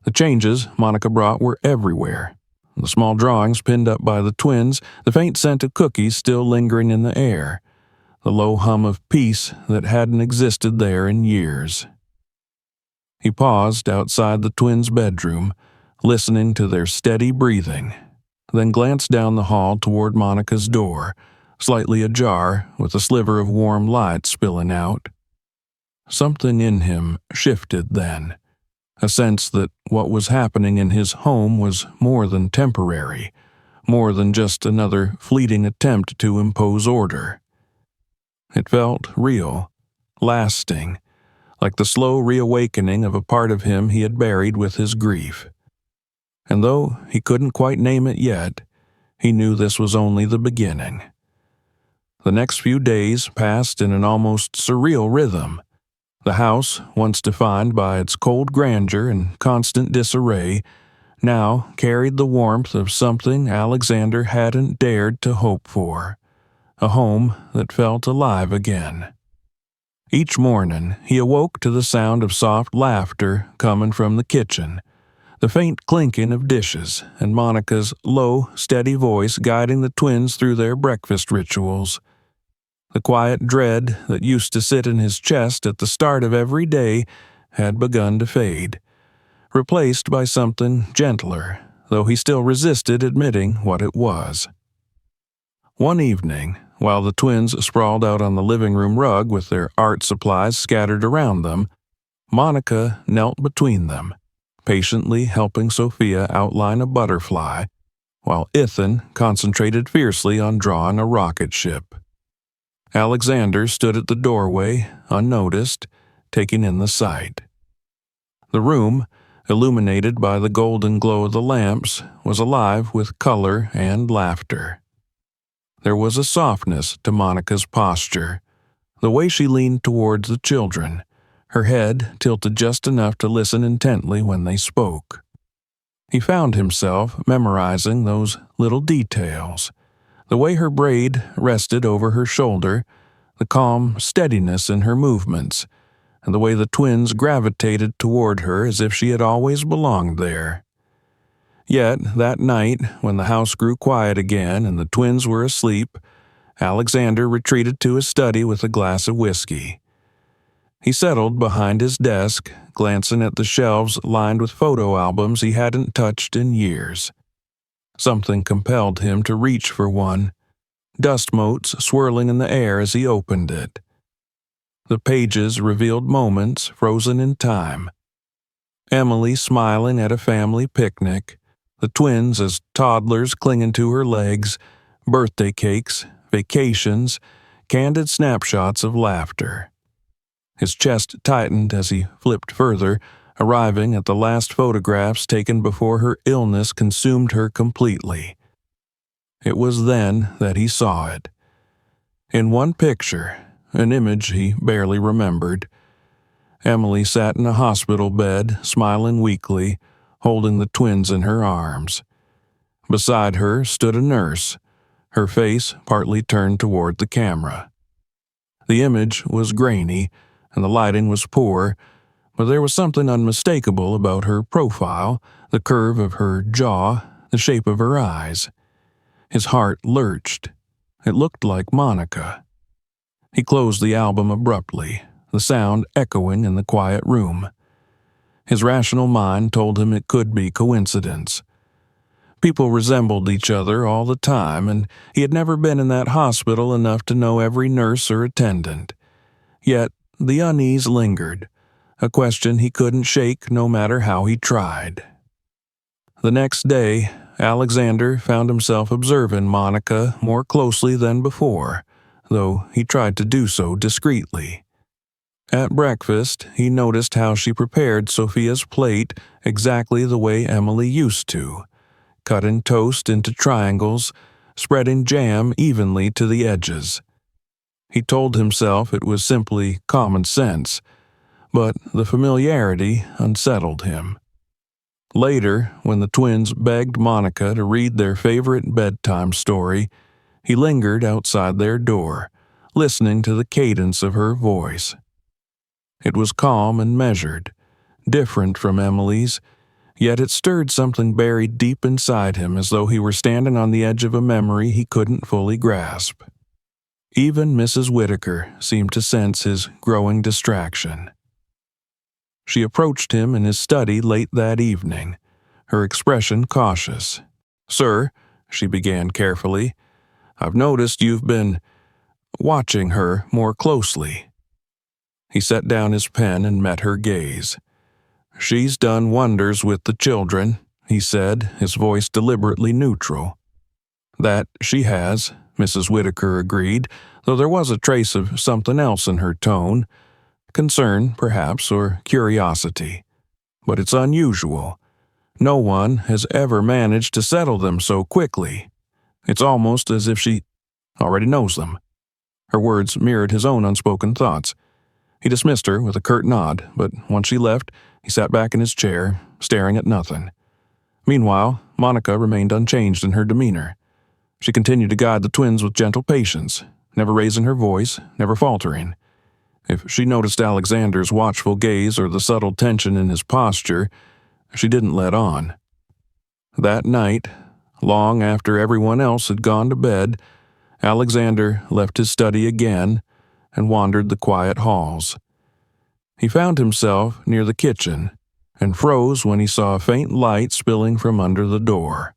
The changes Monica brought were everywhere. The small drawings pinned up by the twins, the faint scent of cookies still lingering in the air, the low hum of peace that hadn't existed there in years. He paused outside the twins' bedroom, listening to their steady breathing, then glanced down the hall toward Monica's door, slightly ajar with a sliver of warm light spilling out. Something in him shifted then, a sense that what was happening in his home was more than temporary, more than just another fleeting attempt to impose order. It felt real, lasting, like the slow reawakening of a part of him he had buried with his grief. And though he couldn't quite name it yet, he knew this was only the beginning. The next few days passed in an almost surreal rhythm. The house, once defined by its cold grandeur and constant disarray, now carried the warmth of something Alexander hadn't dared to hope for, a home that felt alive again. Each morning, he awoke to the sound of soft laughter coming from the kitchen, the faint clinking of dishes, and Monica's low, steady voice guiding the twins through their breakfast rituals. The quiet dread that used to sit in his chest at the start of every day had begun to fade, replaced by something gentler, though he still resisted admitting what it was. One evening, while the twins sprawled out on the living room rug with their art supplies scattered around them, Monica knelt between them, patiently helping Sophia outline a butterfly, while Ethan concentrated fiercely on drawing a rocket ship. Alexander stood at the doorway, unnoticed, taking in the sight. The room, illuminated by the golden glow of the lamps, was alive with color and laughter. There was a softness to Monica's posture, The way she leaned towards the children, her head tilted just enough to listen intently when they spoke. He found himself memorizing those little details. The way her braid rested over her shoulder, the calm steadiness in her movements, and the way the twins gravitated toward her as if she had always belonged there. Yet, that night, when the house grew quiet again and the twins were asleep, Alexander retreated to his study with a glass of whiskey. He settled behind his desk, glancing at the shelves lined with photo albums he hadn't touched in years. Something compelled him to reach for one, dust motes swirling in the air as he opened it. The pages revealed moments frozen in time. Emily smiling at a family picnic, the twins as toddlers clinging to her legs, birthday cakes, vacations, candid snapshots of laughter. His chest tightened as he flipped further, arriving at the last photographs taken before her illness consumed her completely. It was then that he saw it. In one picture, an image he barely remembered, Emily sat in a hospital bed, smiling weakly, holding the twins in her arms. Beside her stood a nurse, her face partly turned toward the camera. The image was grainy, and the lighting was poor, but there was something unmistakable about her profile, the curve of her jaw, the shape of her eyes. His heart lurched. It looked like Monica. He closed the album abruptly, the sound echoing in the quiet room. His rational mind told him it could be coincidence. People resembled each other all the time, and he had never been in that hospital enough to know every nurse or attendant. Yet the unease lingered, a question he couldn't shake no matter how he tried. The next day, Alexander found himself observing Monica more closely than before, though he tried to do so discreetly. At breakfast, he noticed how she prepared Sophia's plate exactly the way Emily used to, cutting toast into triangles, spreading jam evenly to the edges. He told himself it was simply common sense, but the familiarity unsettled him. Later, when the twins begged Monica to read their favorite bedtime story, he lingered outside their door, listening to the cadence of her voice. It was calm and measured, different from Emily's, yet it stirred something buried deep inside him as though he were standing on the edge of a memory he couldn't fully grasp. Even Mrs. Whitaker seemed to sense his growing distraction. She approached him in his study late that evening, her expression cautious. "Sir," she began carefully, "I've noticed you've been watching her more closely." He set down his pen and met her gaze. "She's done wonders with the children," he said, his voice deliberately neutral. "That she has," Mrs. Whitaker agreed, though there was a trace of something else in her tone. Concern, perhaps, or curiosity. But it's unusual. No one has ever managed to settle them so quickly. It's almost as if she already knows them. Her words mirrored his own unspoken thoughts. He dismissed her with a curt nod, but once she left, he sat back in his chair, staring at nothing. Meanwhile, Monica remained unchanged in her demeanor. She continued to guide the twins with gentle patience, never raising her voice, never faltering. If she noticed Alexander's watchful gaze or the subtle tension in his posture, she didn't let on. That night, long after everyone else had gone to bed, Alexander left his study again and wandered the quiet halls. He found himself near the kitchen and froze when he saw a faint light spilling from under the door.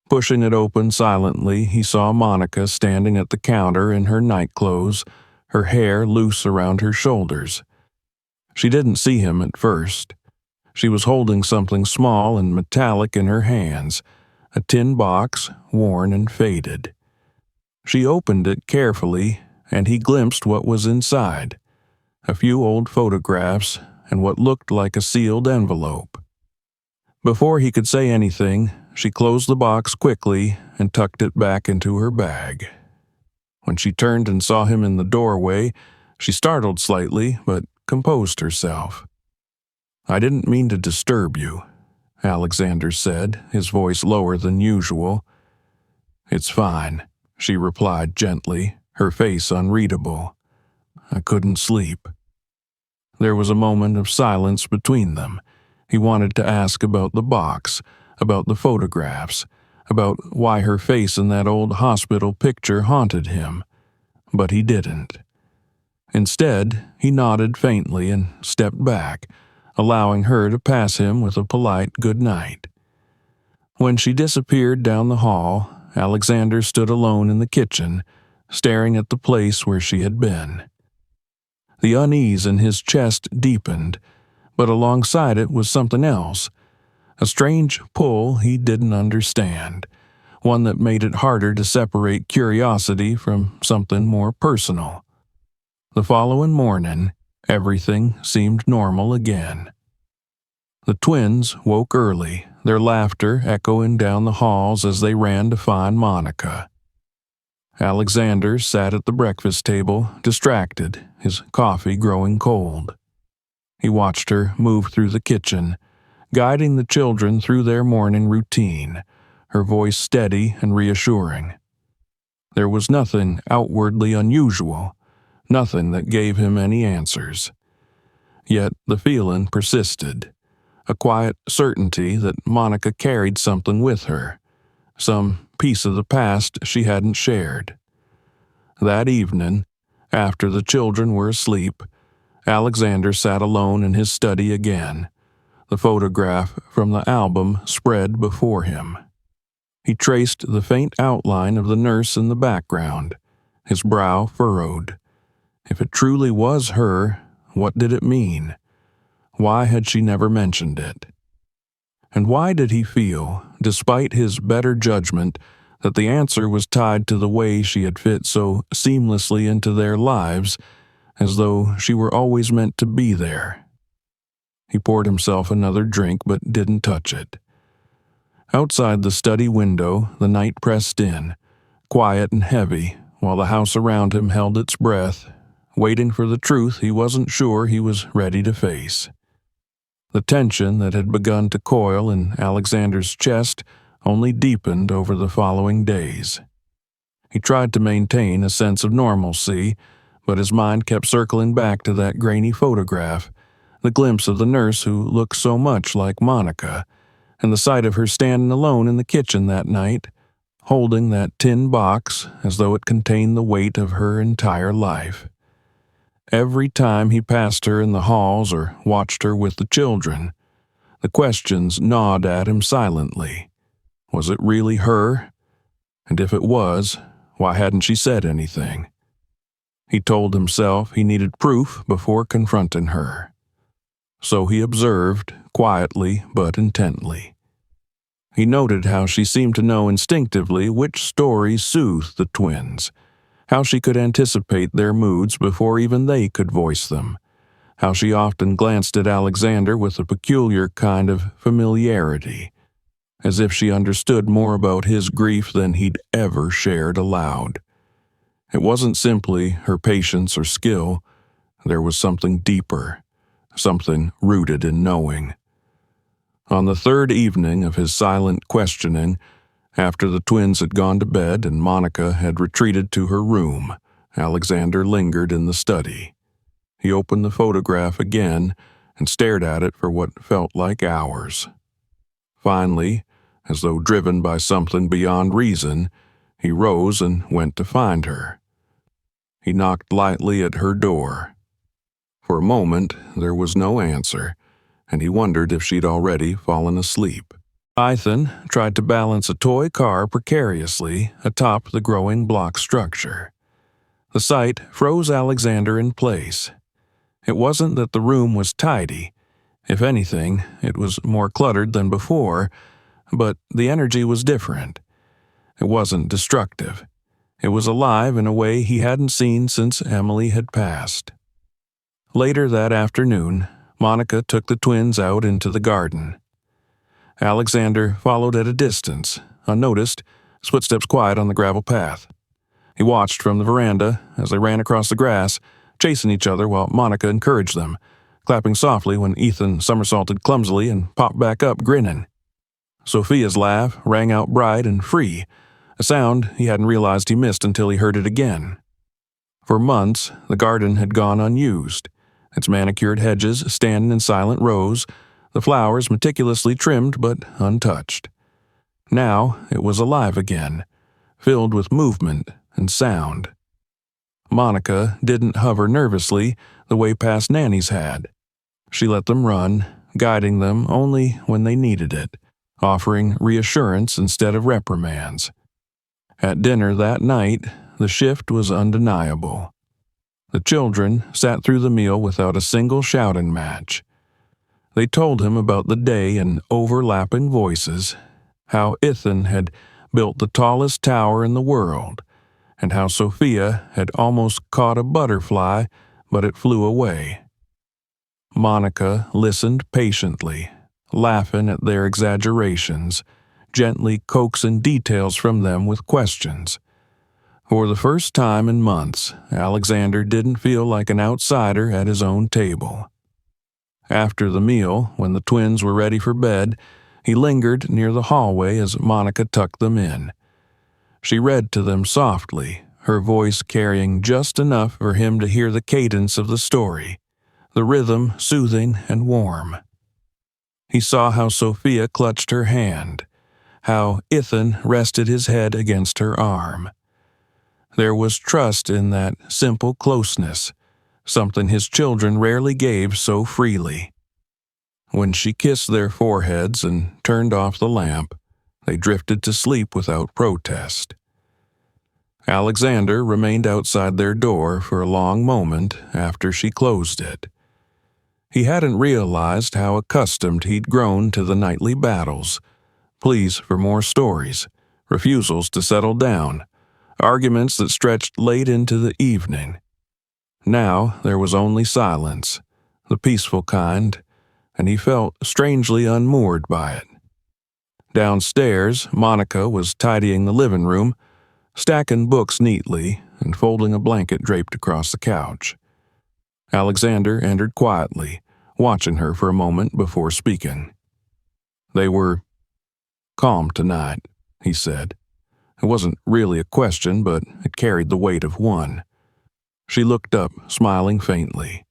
Pushing it open silently, he saw Monica standing at the counter in her nightclothes, her hair loose around her shoulders. She didn't see him at first. She was holding something small and metallic in her hands, a tin box, worn and faded. She opened it carefully, and he glimpsed what was inside: a few old photographs and what looked like a sealed envelope. Before he could say anything, she closed the box quickly and tucked it back into her bag. When she turned and saw him in the doorway, she startled slightly, but composed herself. "I didn't mean to disturb you," Alexander said, his voice lower than usual. "It's fine," she replied gently, her face unreadable. "I couldn't sleep." There was a moment of silence between them. He wanted to ask about the box, about the photographs, about why her face in that old hospital picture haunted him, but he didn't. Instead, he nodded faintly and stepped back, allowing her to pass him with a polite good night. When she disappeared down the hall, Alexander stood alone in the kitchen, staring at the place where she had been. The unease in his chest deepened, but alongside it was something else, a strange pull he didn't understand, one that made it harder to separate curiosity from something more personal. The following morning, everything seemed normal again. The twins woke early, their laughter echoing down the halls as they ran to find Monica. Alexander sat at the breakfast table, distracted, his coffee growing cold. He watched her move through the kitchen, guiding the children through their morning routine, her voice steady and reassuring. There was nothing outwardly unusual, nothing that gave him any answers. Yet the feeling persisted, a quiet certainty that Monica carried something with her, some piece of the past she hadn't shared. That evening, after the children were asleep, Alexander sat alone in his study again, the photograph from the album spread before him. He traced the faint outline of the nurse in the background, his brow furrowed. If it truly was her, what did it mean? Why had she never mentioned it? And why did he feel, despite his better judgment, that the answer was tied to the way she had fit so seamlessly into their lives, as though she were always meant to be there? He poured himself another drink but didn't touch it. Outside the study window, the night pressed in, quiet and heavy, while the house around him held its breath, waiting for the truth he wasn't sure he was ready to face. The tension that had begun to coil in Alexander's chest only deepened over the following days. He tried to maintain a sense of normalcy, but his mind kept circling back to that grainy photograph, the glimpse of the nurse who looked so much like Monica, and the sight of her standing alone in the kitchen that night, holding that tin box as though it contained the weight of her entire life. Every time he passed her in the halls or watched her with the children, the questions gnawed at him silently. Was it really her? And if it was, why hadn't she said anything? He told himself he needed proof before confronting her. So he observed, quietly but intently. He noted how she seemed to know instinctively which stories soothed the twins, how she could anticipate their moods before even they could voice them, how she often glanced at Alexander with a peculiar kind of familiarity, as if she understood more about his grief than he'd ever shared aloud. It wasn't simply her patience or skill. There was something deeper, something rooted in knowing. On the third evening of his silent questioning, after the twins had gone to bed and Monica had retreated to her room, Alexander lingered in the study. He opened the photograph again and stared at it for what felt like hours. Finally, as though driven by something beyond reason, he rose and went to find her. He knocked lightly at her door. For a moment, there was no answer, and he wondered if she'd already fallen asleep. Ethan tried to balance a toy car precariously atop the growing block structure. The sight froze Alexander in place. It wasn't that the room was tidy. If anything, it was more cluttered than before, but the energy was different. It wasn't destructive. It was alive in a way he hadn't seen since Emily had passed. Later that afternoon, Monica took the twins out into the garden. Alexander followed at a distance, unnoticed, his footsteps quiet on the gravel path. He watched from the veranda as they ran across the grass, chasing each other while Monica encouraged them, clapping softly when Ethan somersaulted clumsily and popped back up grinning. Sophia's laugh rang out bright and free, a sound he hadn't realized he missed until he heard it again. For months, the garden had gone unused, its manicured hedges standing in silent rows, the flowers meticulously trimmed but untouched. Now it was alive again, filled with movement and sound. Monica didn't hover nervously the way past Nanny's had. She let them run, guiding them only when they needed it, offering reassurance instead of reprimands. At dinner that night, the shift was undeniable. The children sat through the meal without a single shouting match. They told him about the day in overlapping voices, how Ethan had built the tallest tower in the world, and how Sophia had almost caught a butterfly, but it flew away. Monica listened patiently, laughing at their exaggerations, gently coaxing details from them with questions. For the first time in months, Alexander didn't feel like an outsider at his own table. After the meal, when the twins were ready for bed, he lingered near the hallway as Monica tucked them in. She read to them softly, her voice carrying just enough for him to hear the cadence of the story, the rhythm soothing and warm. He saw how Sophia clutched her hand, how Ethan rested his head against her arm. There was trust in that simple closeness, something his children rarely gave so freely. When she kissed their foreheads and turned off the lamp, they drifted to sleep without protest. Alexander remained outside their door for a long moment after she closed it. He hadn't realized how accustomed he'd grown to the nightly battles, pleas for more stories, refusals to settle down, arguments that stretched late into the evening. Now there was only silence, the peaceful kind, and he felt strangely unmoored by it. Downstairs, Monica was tidying the living room, stacking books neatly and folding a blanket draped across the couch. Alexander entered quietly, watching her for a moment before speaking. They were calm tonight, he said. It wasn't really a question, but it carried the weight of one. She looked up, smiling faintly.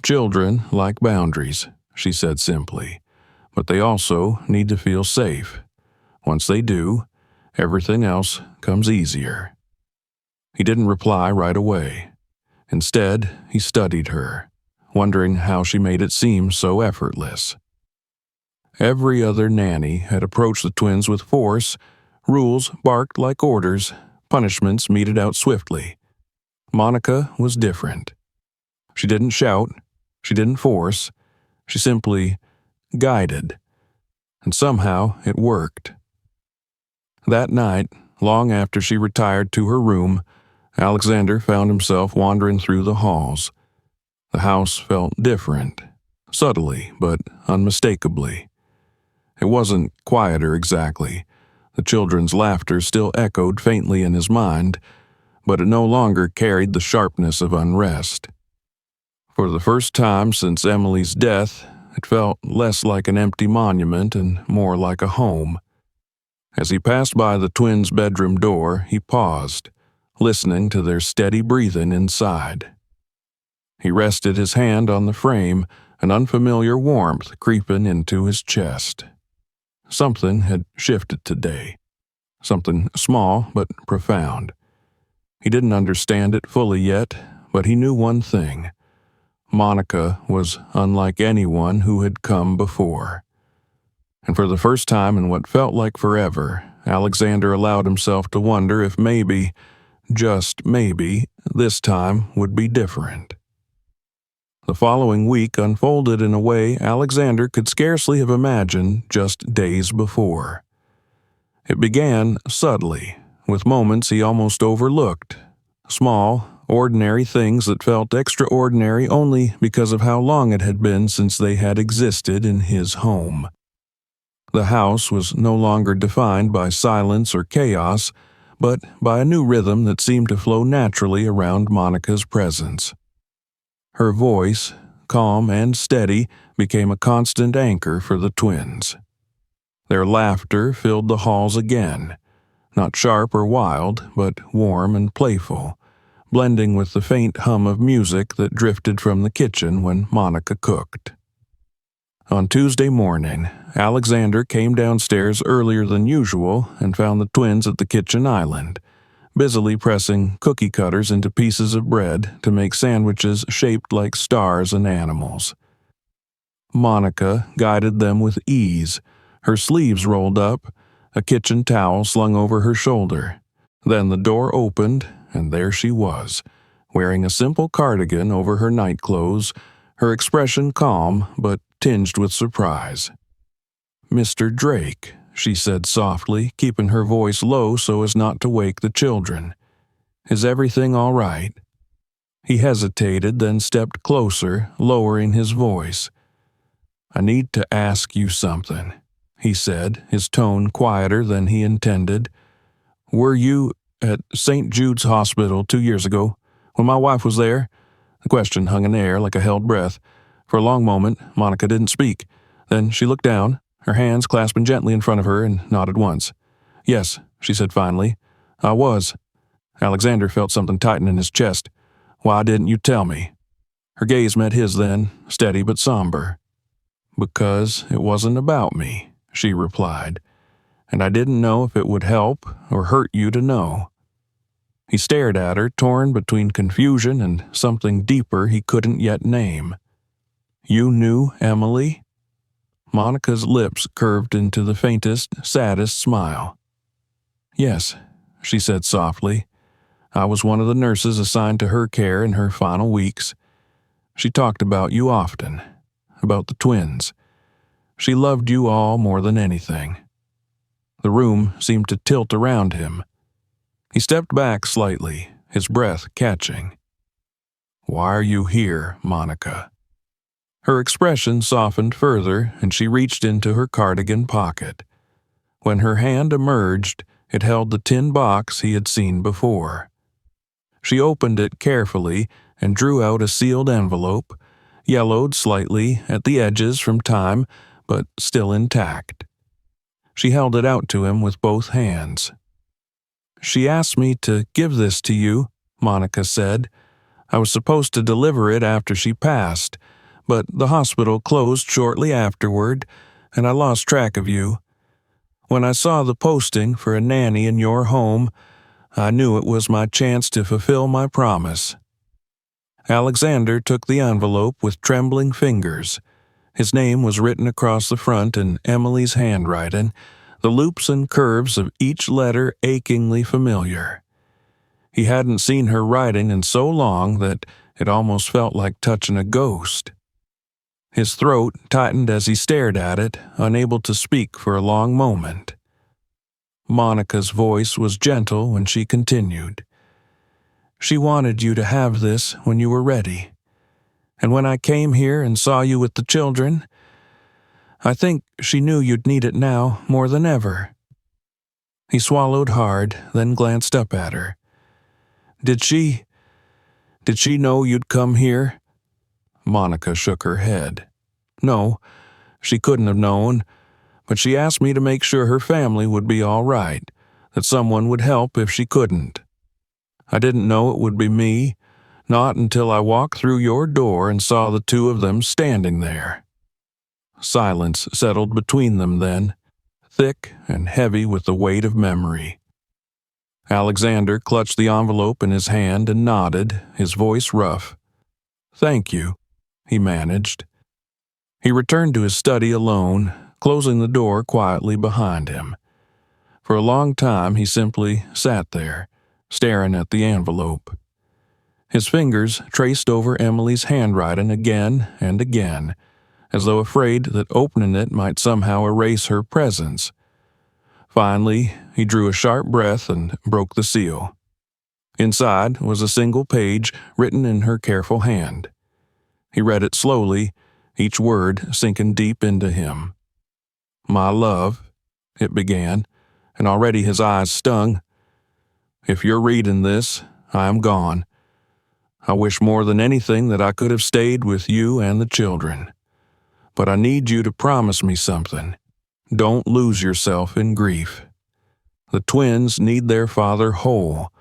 Children like boundaries, she said simply, but they also need to feel safe. Once they do, everything else comes easier. He didn't reply right away. Instead, he studied her, wondering how she made it seem so effortless. Every other nanny had approached the twins with force, rules barked like orders, punishments meted out swiftly. Monica was different. She didn't shout, she didn't force, she simply guided. And somehow it worked. That night, long after she retired to her room, Alexander found himself wandering through the halls. The house felt different, subtly but unmistakably. It wasn't quieter exactly. The children's laughter still echoed faintly in his mind, but it no longer carried the sharpness of unrest. For the first time since Emily's death, it felt less like an empty monument and more like a home. As he passed by the twins' bedroom door, he paused, listening to their steady breathing inside. He rested his hand on the frame, an unfamiliar warmth creeping into his chest. Something had shifted today. Something small but profound. He didn't understand it fully yet, but he knew one thing. Monica was unlike anyone who had come before. And for the first time in what felt like forever, Alexander allowed himself to wonder if maybe, just maybe, this time would be different. The following week unfolded in a way Alexander could scarcely have imagined just days before. It began subtly, with moments he almost overlooked, small, ordinary things that felt extraordinary only because of how long it had been since they had existed in his home. The house was no longer defined by silence or chaos, but by a new rhythm that seemed to flow naturally around Monica's presence. Her voice, calm and steady, became a constant anchor for the twins. Their laughter filled the halls again, not sharp or wild, but warm and playful, blending with the faint hum of music that drifted from the kitchen when Monica cooked. On Tuesday morning, Alexander came downstairs earlier than usual and found the twins at the kitchen island, busily pressing cookie cutters into pieces of bread to make sandwiches shaped like stars and animals. Monica guided them with ease, her sleeves rolled up, a kitchen towel slung over her shoulder. Then the door opened, and there she was, wearing a simple cardigan over her nightclothes, her expression calm but tinged with surprise. "Mr. Drake," she said softly, keeping her voice low so as not to wake the children. "Is everything all right?" He hesitated, then stepped closer, lowering his voice. "I need to ask you something," he said, his tone quieter than he intended. "Were you at St. Jude's Hospital 2 years ago, when my wife was there?" The question hung in the air like a held breath. For a long moment, Monica didn't speak. Then she looked down, her hands clasping gently in front of her, and nodded once. "Yes," she said finally. "I was." Alexander felt something tighten in his chest. "Why didn't you tell me?" Her gaze met his then, steady but somber. "Because it wasn't about me," she replied, "and I didn't know if it would help or hurt you to know." He stared at her, torn between confusion and something deeper he couldn't yet name. "You knew Emily?" Monica's lips curved into the faintest, saddest smile. "Yes," she said softly. "I was one of the nurses assigned to her care in her final weeks. She talked about you often, about the twins. She loved you all more than anything." The room seemed to tilt around him. He stepped back slightly, his breath catching. "Why are you here, Monica?" Her expression softened further, and she reached into her cardigan pocket. When her hand emerged, it held the tin box he had seen before. She opened it carefully and drew out a sealed envelope, yellowed slightly at the edges from time, but still intact. She held it out to him with both hands. "She asked me to give this to you," Monica said. "I was supposed to deliver it after she passed, but the hospital closed shortly afterward, and I lost track of you. When I saw the posting for a nanny in your home, I knew it was my chance to fulfill my promise." Alexander took the envelope with trembling fingers. His name was written across the front in Emily's handwriting, the loops and curves of each letter achingly familiar. He hadn't seen her writing in so long that it almost felt like touching a ghost. His throat tightened as he stared at it, unable to speak for a long moment. Monica's voice was gentle when she continued. "She wanted you to have this when you were ready. And when I came here and saw you with the children, I think she knew you'd need it now more than ever." He swallowed hard, then glanced up at her. Did she know you'd come here?" Monica shook her head. "No, she couldn't have known, but she asked me to make sure her family would be all right, that someone would help if she couldn't. I didn't know it would be me, not until I walked through your door and saw the two of them standing there." Silence settled between them then, thick and heavy with the weight of memory. Alexander clutched the envelope in his hand and nodded, his voice rough. "Thank you," he managed. He returned to his study alone, closing the door quietly behind him. For a long time he simply sat there, staring at the envelope. His fingers traced over Emily's handwriting again and again, as though afraid that opening it might somehow erase her presence. Finally, he drew a sharp breath and broke the seal. Inside was a single page written in her careful hand. He read it slowly, each word sinking deep into him. "My love," it began, and already his eyes stung. If you're reading this, I am gone. I wish more than anything that I could have stayed with you and the children. But I need you to promise me something. Don't lose yourself in grief. The twins need their father whole,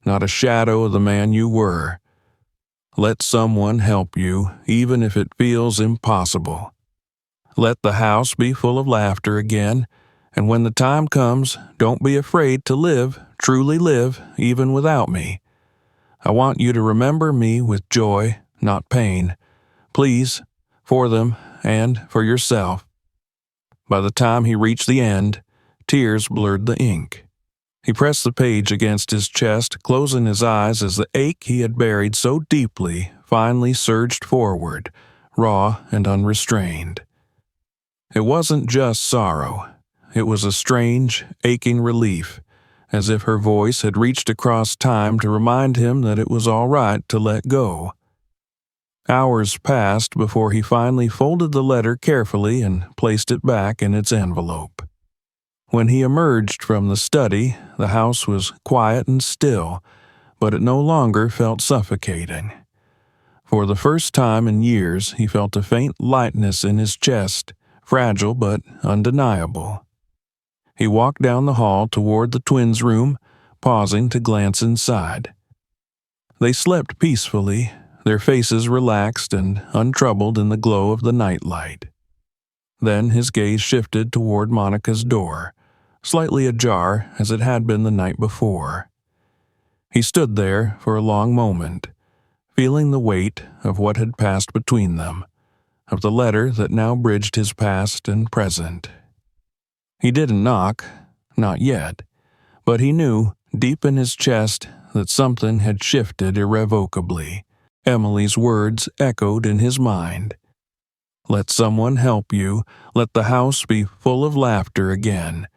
not a shadow of the man you were. Let someone help you, even if it feels impossible. Let the house be full of laughter again, and when the time comes, don't be afraid to live, truly live, even without me. I want you to remember me with joy, not pain. Please, for them and for yourself. By the time he reached the end, tears blurred the ink. He pressed the page against his chest, closing his eyes as the ache he had buried so deeply finally surged forward, raw and unrestrained. It wasn't just sorrow. It was a strange, aching relief, as if her voice had reached across time to remind him that it was all right to let go. Hours passed before he finally folded the letter carefully and placed it back in its envelope. When he emerged from the study, the house was quiet and still, but it no longer felt suffocating. For the first time in years, he felt a faint lightness in his chest, fragile but undeniable. He walked down the hall toward the twins' room, pausing to glance inside. They slept peacefully, their faces relaxed and untroubled in the glow of the nightlight. Then his gaze shifted toward Monica's door, slightly ajar as it had been the night before. He stood there for a long moment, feeling the weight of what had passed between them, of the letter that now bridged his past and present. He didn't knock, not yet, but he knew, deep in his chest, that something had shifted irrevocably. Emily's words echoed in his mind. Let someone help you, let the house be full of laughter again.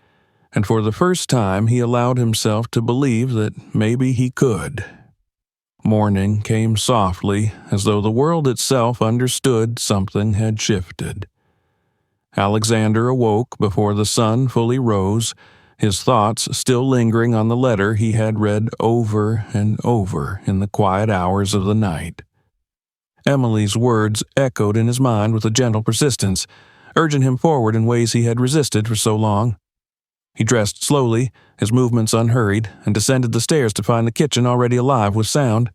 And for the first time he allowed himself to believe that maybe he could. Morning came softly, as though the world itself understood something had shifted. Alexander awoke before the sun fully rose, his thoughts still lingering on the letter he had read over and over in the quiet hours of the night. Emily's words echoed in his mind with a gentle persistence, urging him forward in ways he had resisted for so long. He dressed slowly, his movements unhurried, and descended the stairs to find the kitchen already alive with sound.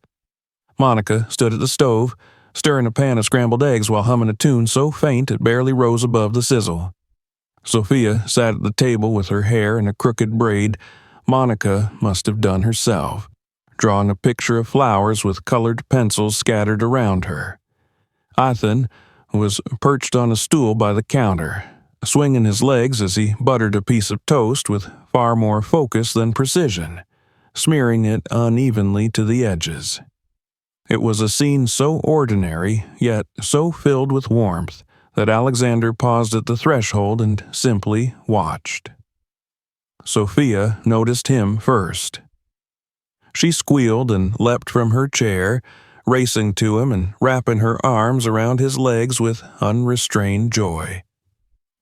Monica stood at the stove, stirring a pan of scrambled eggs while humming a tune so faint it barely rose above the sizzle. Sophia sat at the table with her hair in a crooked braid Monica must have done herself, drawing a picture of flowers with colored pencils scattered around her. Ethan was perched on a stool by the counter, swinging his legs as he buttered a piece of toast with far more focus than precision, smearing it unevenly to the edges. It was a scene so ordinary, yet so filled with warmth, that Alexander paused at the threshold and simply watched. Sophia noticed him first. She squealed and leapt from her chair, racing to him and wrapping her arms around his legs with unrestrained joy.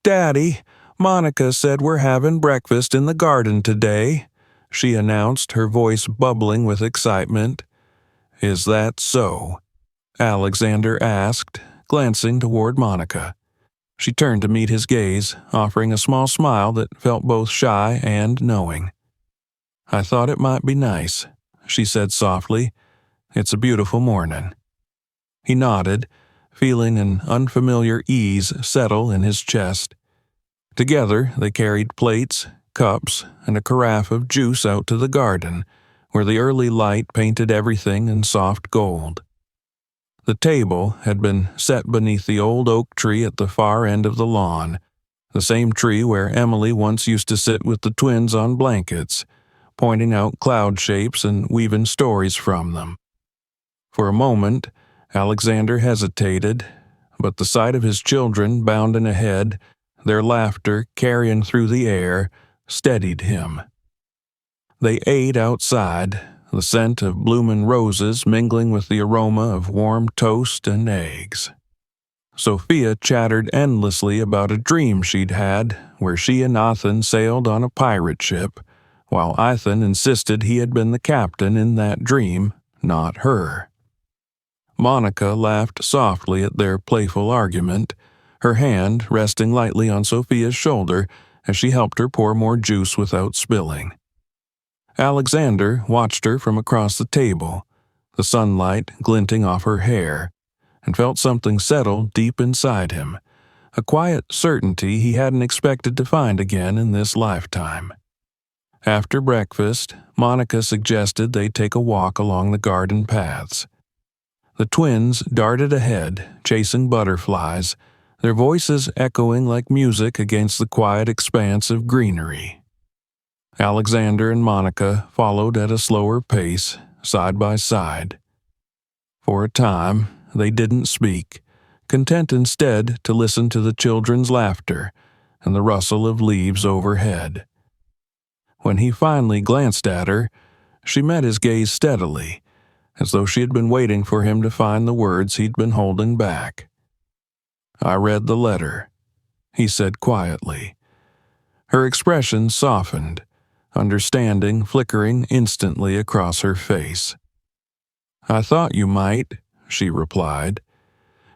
"Daddy, Monica said we're having breakfast in the garden today," she announced, her voice bubbling with excitement. "Is that so?" Alexander asked, glancing toward Monica. She turned to meet his gaze, offering a small smile that felt both shy and knowing. "I thought it might be nice," she said softly. "It's a beautiful morning." He nodded, feeling an unfamiliar ease settle in his chest. Together they carried plates, cups, and a carafe of juice out to the garden, where the early light painted everything in soft gold. The table had been set beneath the old oak tree at the far end of the lawn, the same tree where Emily once used to sit with the twins on blankets, pointing out cloud shapes and weaving stories from them. For a moment, Alexander hesitated, but the sight of his children bounding ahead, their laughter carrying through the air, steadied him. They ate outside, the scent of blooming roses mingling with the aroma of warm toast and eggs. Sophia chattered endlessly about a dream she'd had where she and Ethan sailed on a pirate ship, while Ethan insisted he had been the captain in that dream, not her. Monica laughed softly at their playful argument, her hand resting lightly on Sophia's shoulder as she helped her pour more juice without spilling. Alexander watched her from across the table, the sunlight glinting off her hair, and felt something settle deep inside him, a quiet certainty he hadn't expected to find again in this lifetime. After breakfast, Monica suggested they take a walk along the garden paths. The twins darted ahead, chasing butterflies, their voices echoing like music against the quiet expanse of greenery. Alexander and Monica followed at a slower pace, side by side. For a time, they didn't speak, content instead to listen to the children's laughter and the rustle of leaves overhead. When he finally glanced at her, she met his gaze steadily, as though she had been waiting for him to find the words he'd been holding back. "I read the letter," he said quietly. Her expression softened, understanding flickering instantly across her face. "I thought you might," she replied.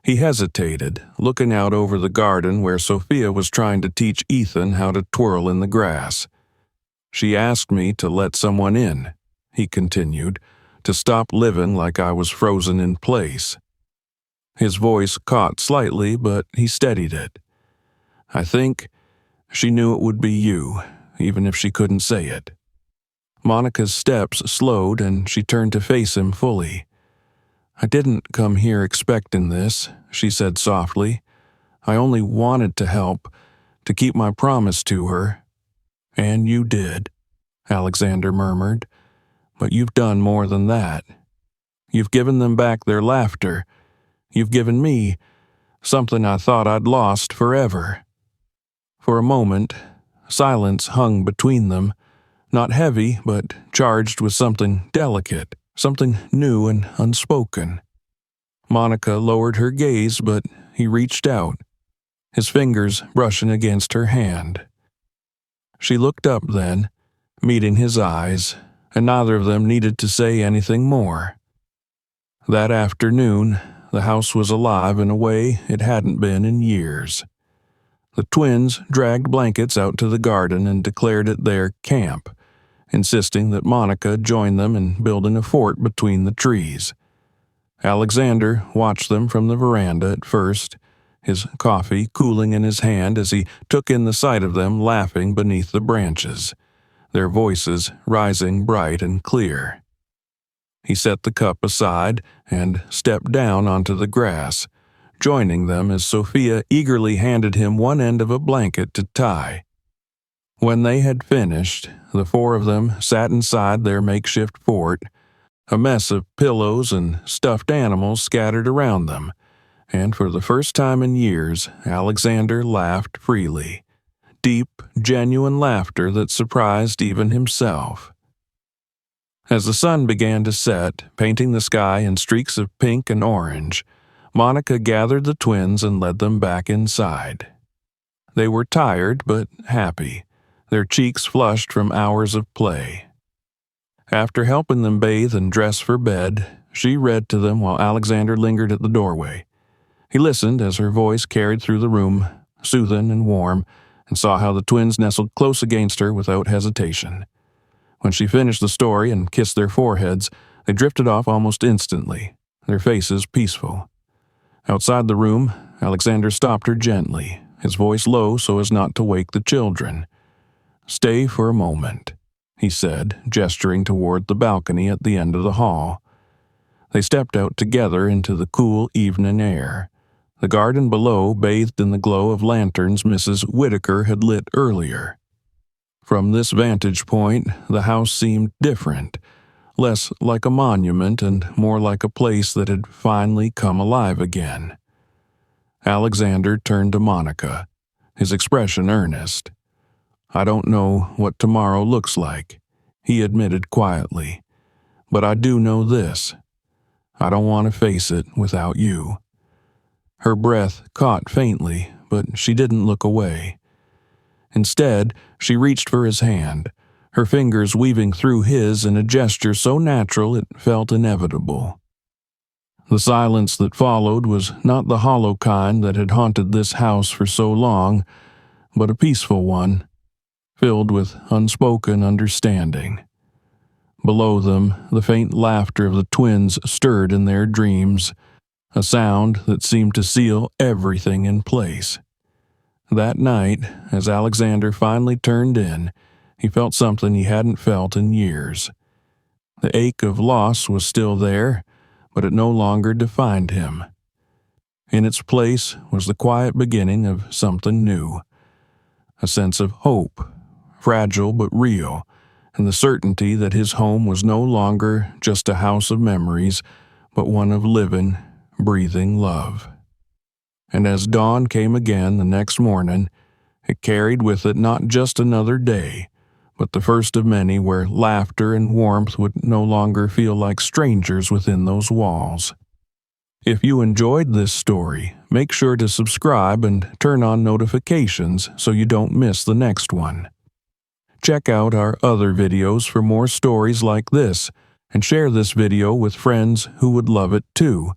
He hesitated, looking out over the garden where Sophia was trying to teach Ethan how to twirl in the grass. "She asked me to let someone in," he continued, "to stop living like I was frozen in place." His voice caught slightly, but he steadied it. "I think she knew it would be you, even if she couldn't say it." Monica's steps slowed and she turned to face him fully. "I didn't come here expecting this," she said softly. "I only wanted to help, to keep my promise to her." "And you did," Alexander murmured. "But you've done more than that. You've given them back their laughter. You've given me something I thought I'd lost forever." For a moment, silence hung between them, not heavy, but charged with something delicate, something new and unspoken. Monica lowered her gaze, but he reached out, his fingers brushing against her hand. She looked up then, meeting his eyes, and neither of them needed to say anything more. That afternoon, the house was alive in a way it hadn't been in years. The twins dragged blankets out to the garden and declared it their camp, insisting that Monica join them in building a fort between the trees. Alexander watched them from the veranda at first, his coffee cooling in his hand as he took in the sight of them laughing beneath the branches, their voices rising bright and clear. He set the cup aside and stepped down onto the grass, joining them as Sophia eagerly handed him one end of a blanket to tie. When they had finished, the four of them sat inside their makeshift fort, a mess of pillows and stuffed animals scattered around them, and for the first time in years, Alexander laughed freely. Deep, genuine laughter that surprised even himself. As the sun began to set, painting the sky in streaks of pink and orange, Monica gathered the twins and led them back inside. They were tired but happy, their cheeks flushed from hours of play. After helping them bathe and dress for bed, she read to them while Alexander lingered at the doorway. He listened as her voice carried through the room, soothing and warm, and saw how the twins nestled close against her without hesitation. When she finished the story and kissed their foreheads, they drifted off almost instantly, their faces peaceful. Outside the room, Alexander stopped her gently, his voice low so as not to wake the children. "Stay for a moment," he said, gesturing toward the balcony at the end of the hall. They stepped out together into the cool evening air. The garden below bathed in the glow of lanterns Mrs. Whitaker had lit earlier. From this vantage point, the house seemed different, less like a monument and more like a place that had finally come alive again. Alexander turned to Monica, his expression earnest. "I don't know what tomorrow looks like," he admitted quietly, "but I do know this. I don't want to face it without you." Her breath caught faintly, but she didn't look away. Instead, she reached for his hand, her fingers weaving through his in a gesture so natural it felt inevitable. The silence that followed was not the hollow kind that had haunted this house for so long, but a peaceful one, filled with unspoken understanding. Below them, the faint laughter of the twins stirred in their dreams, a sound that seemed to seal everything in place. That night, as Alexander finally turned in, he felt something he hadn't felt in years. The ache of loss was still there, but it no longer defined him. In its place was the quiet beginning of something new, a sense of hope, fragile but real, and the certainty that his home was no longer just a house of memories, but one of living, breathing love. And as dawn came again the next morning, it carried with it not just another day, but the first of many where laughter and warmth would no longer feel like strangers within those walls. If you enjoyed this story, make sure to subscribe and turn on notifications so you don't miss the next one. Check out our other videos for more stories like this, and share this video with friends who would love it too,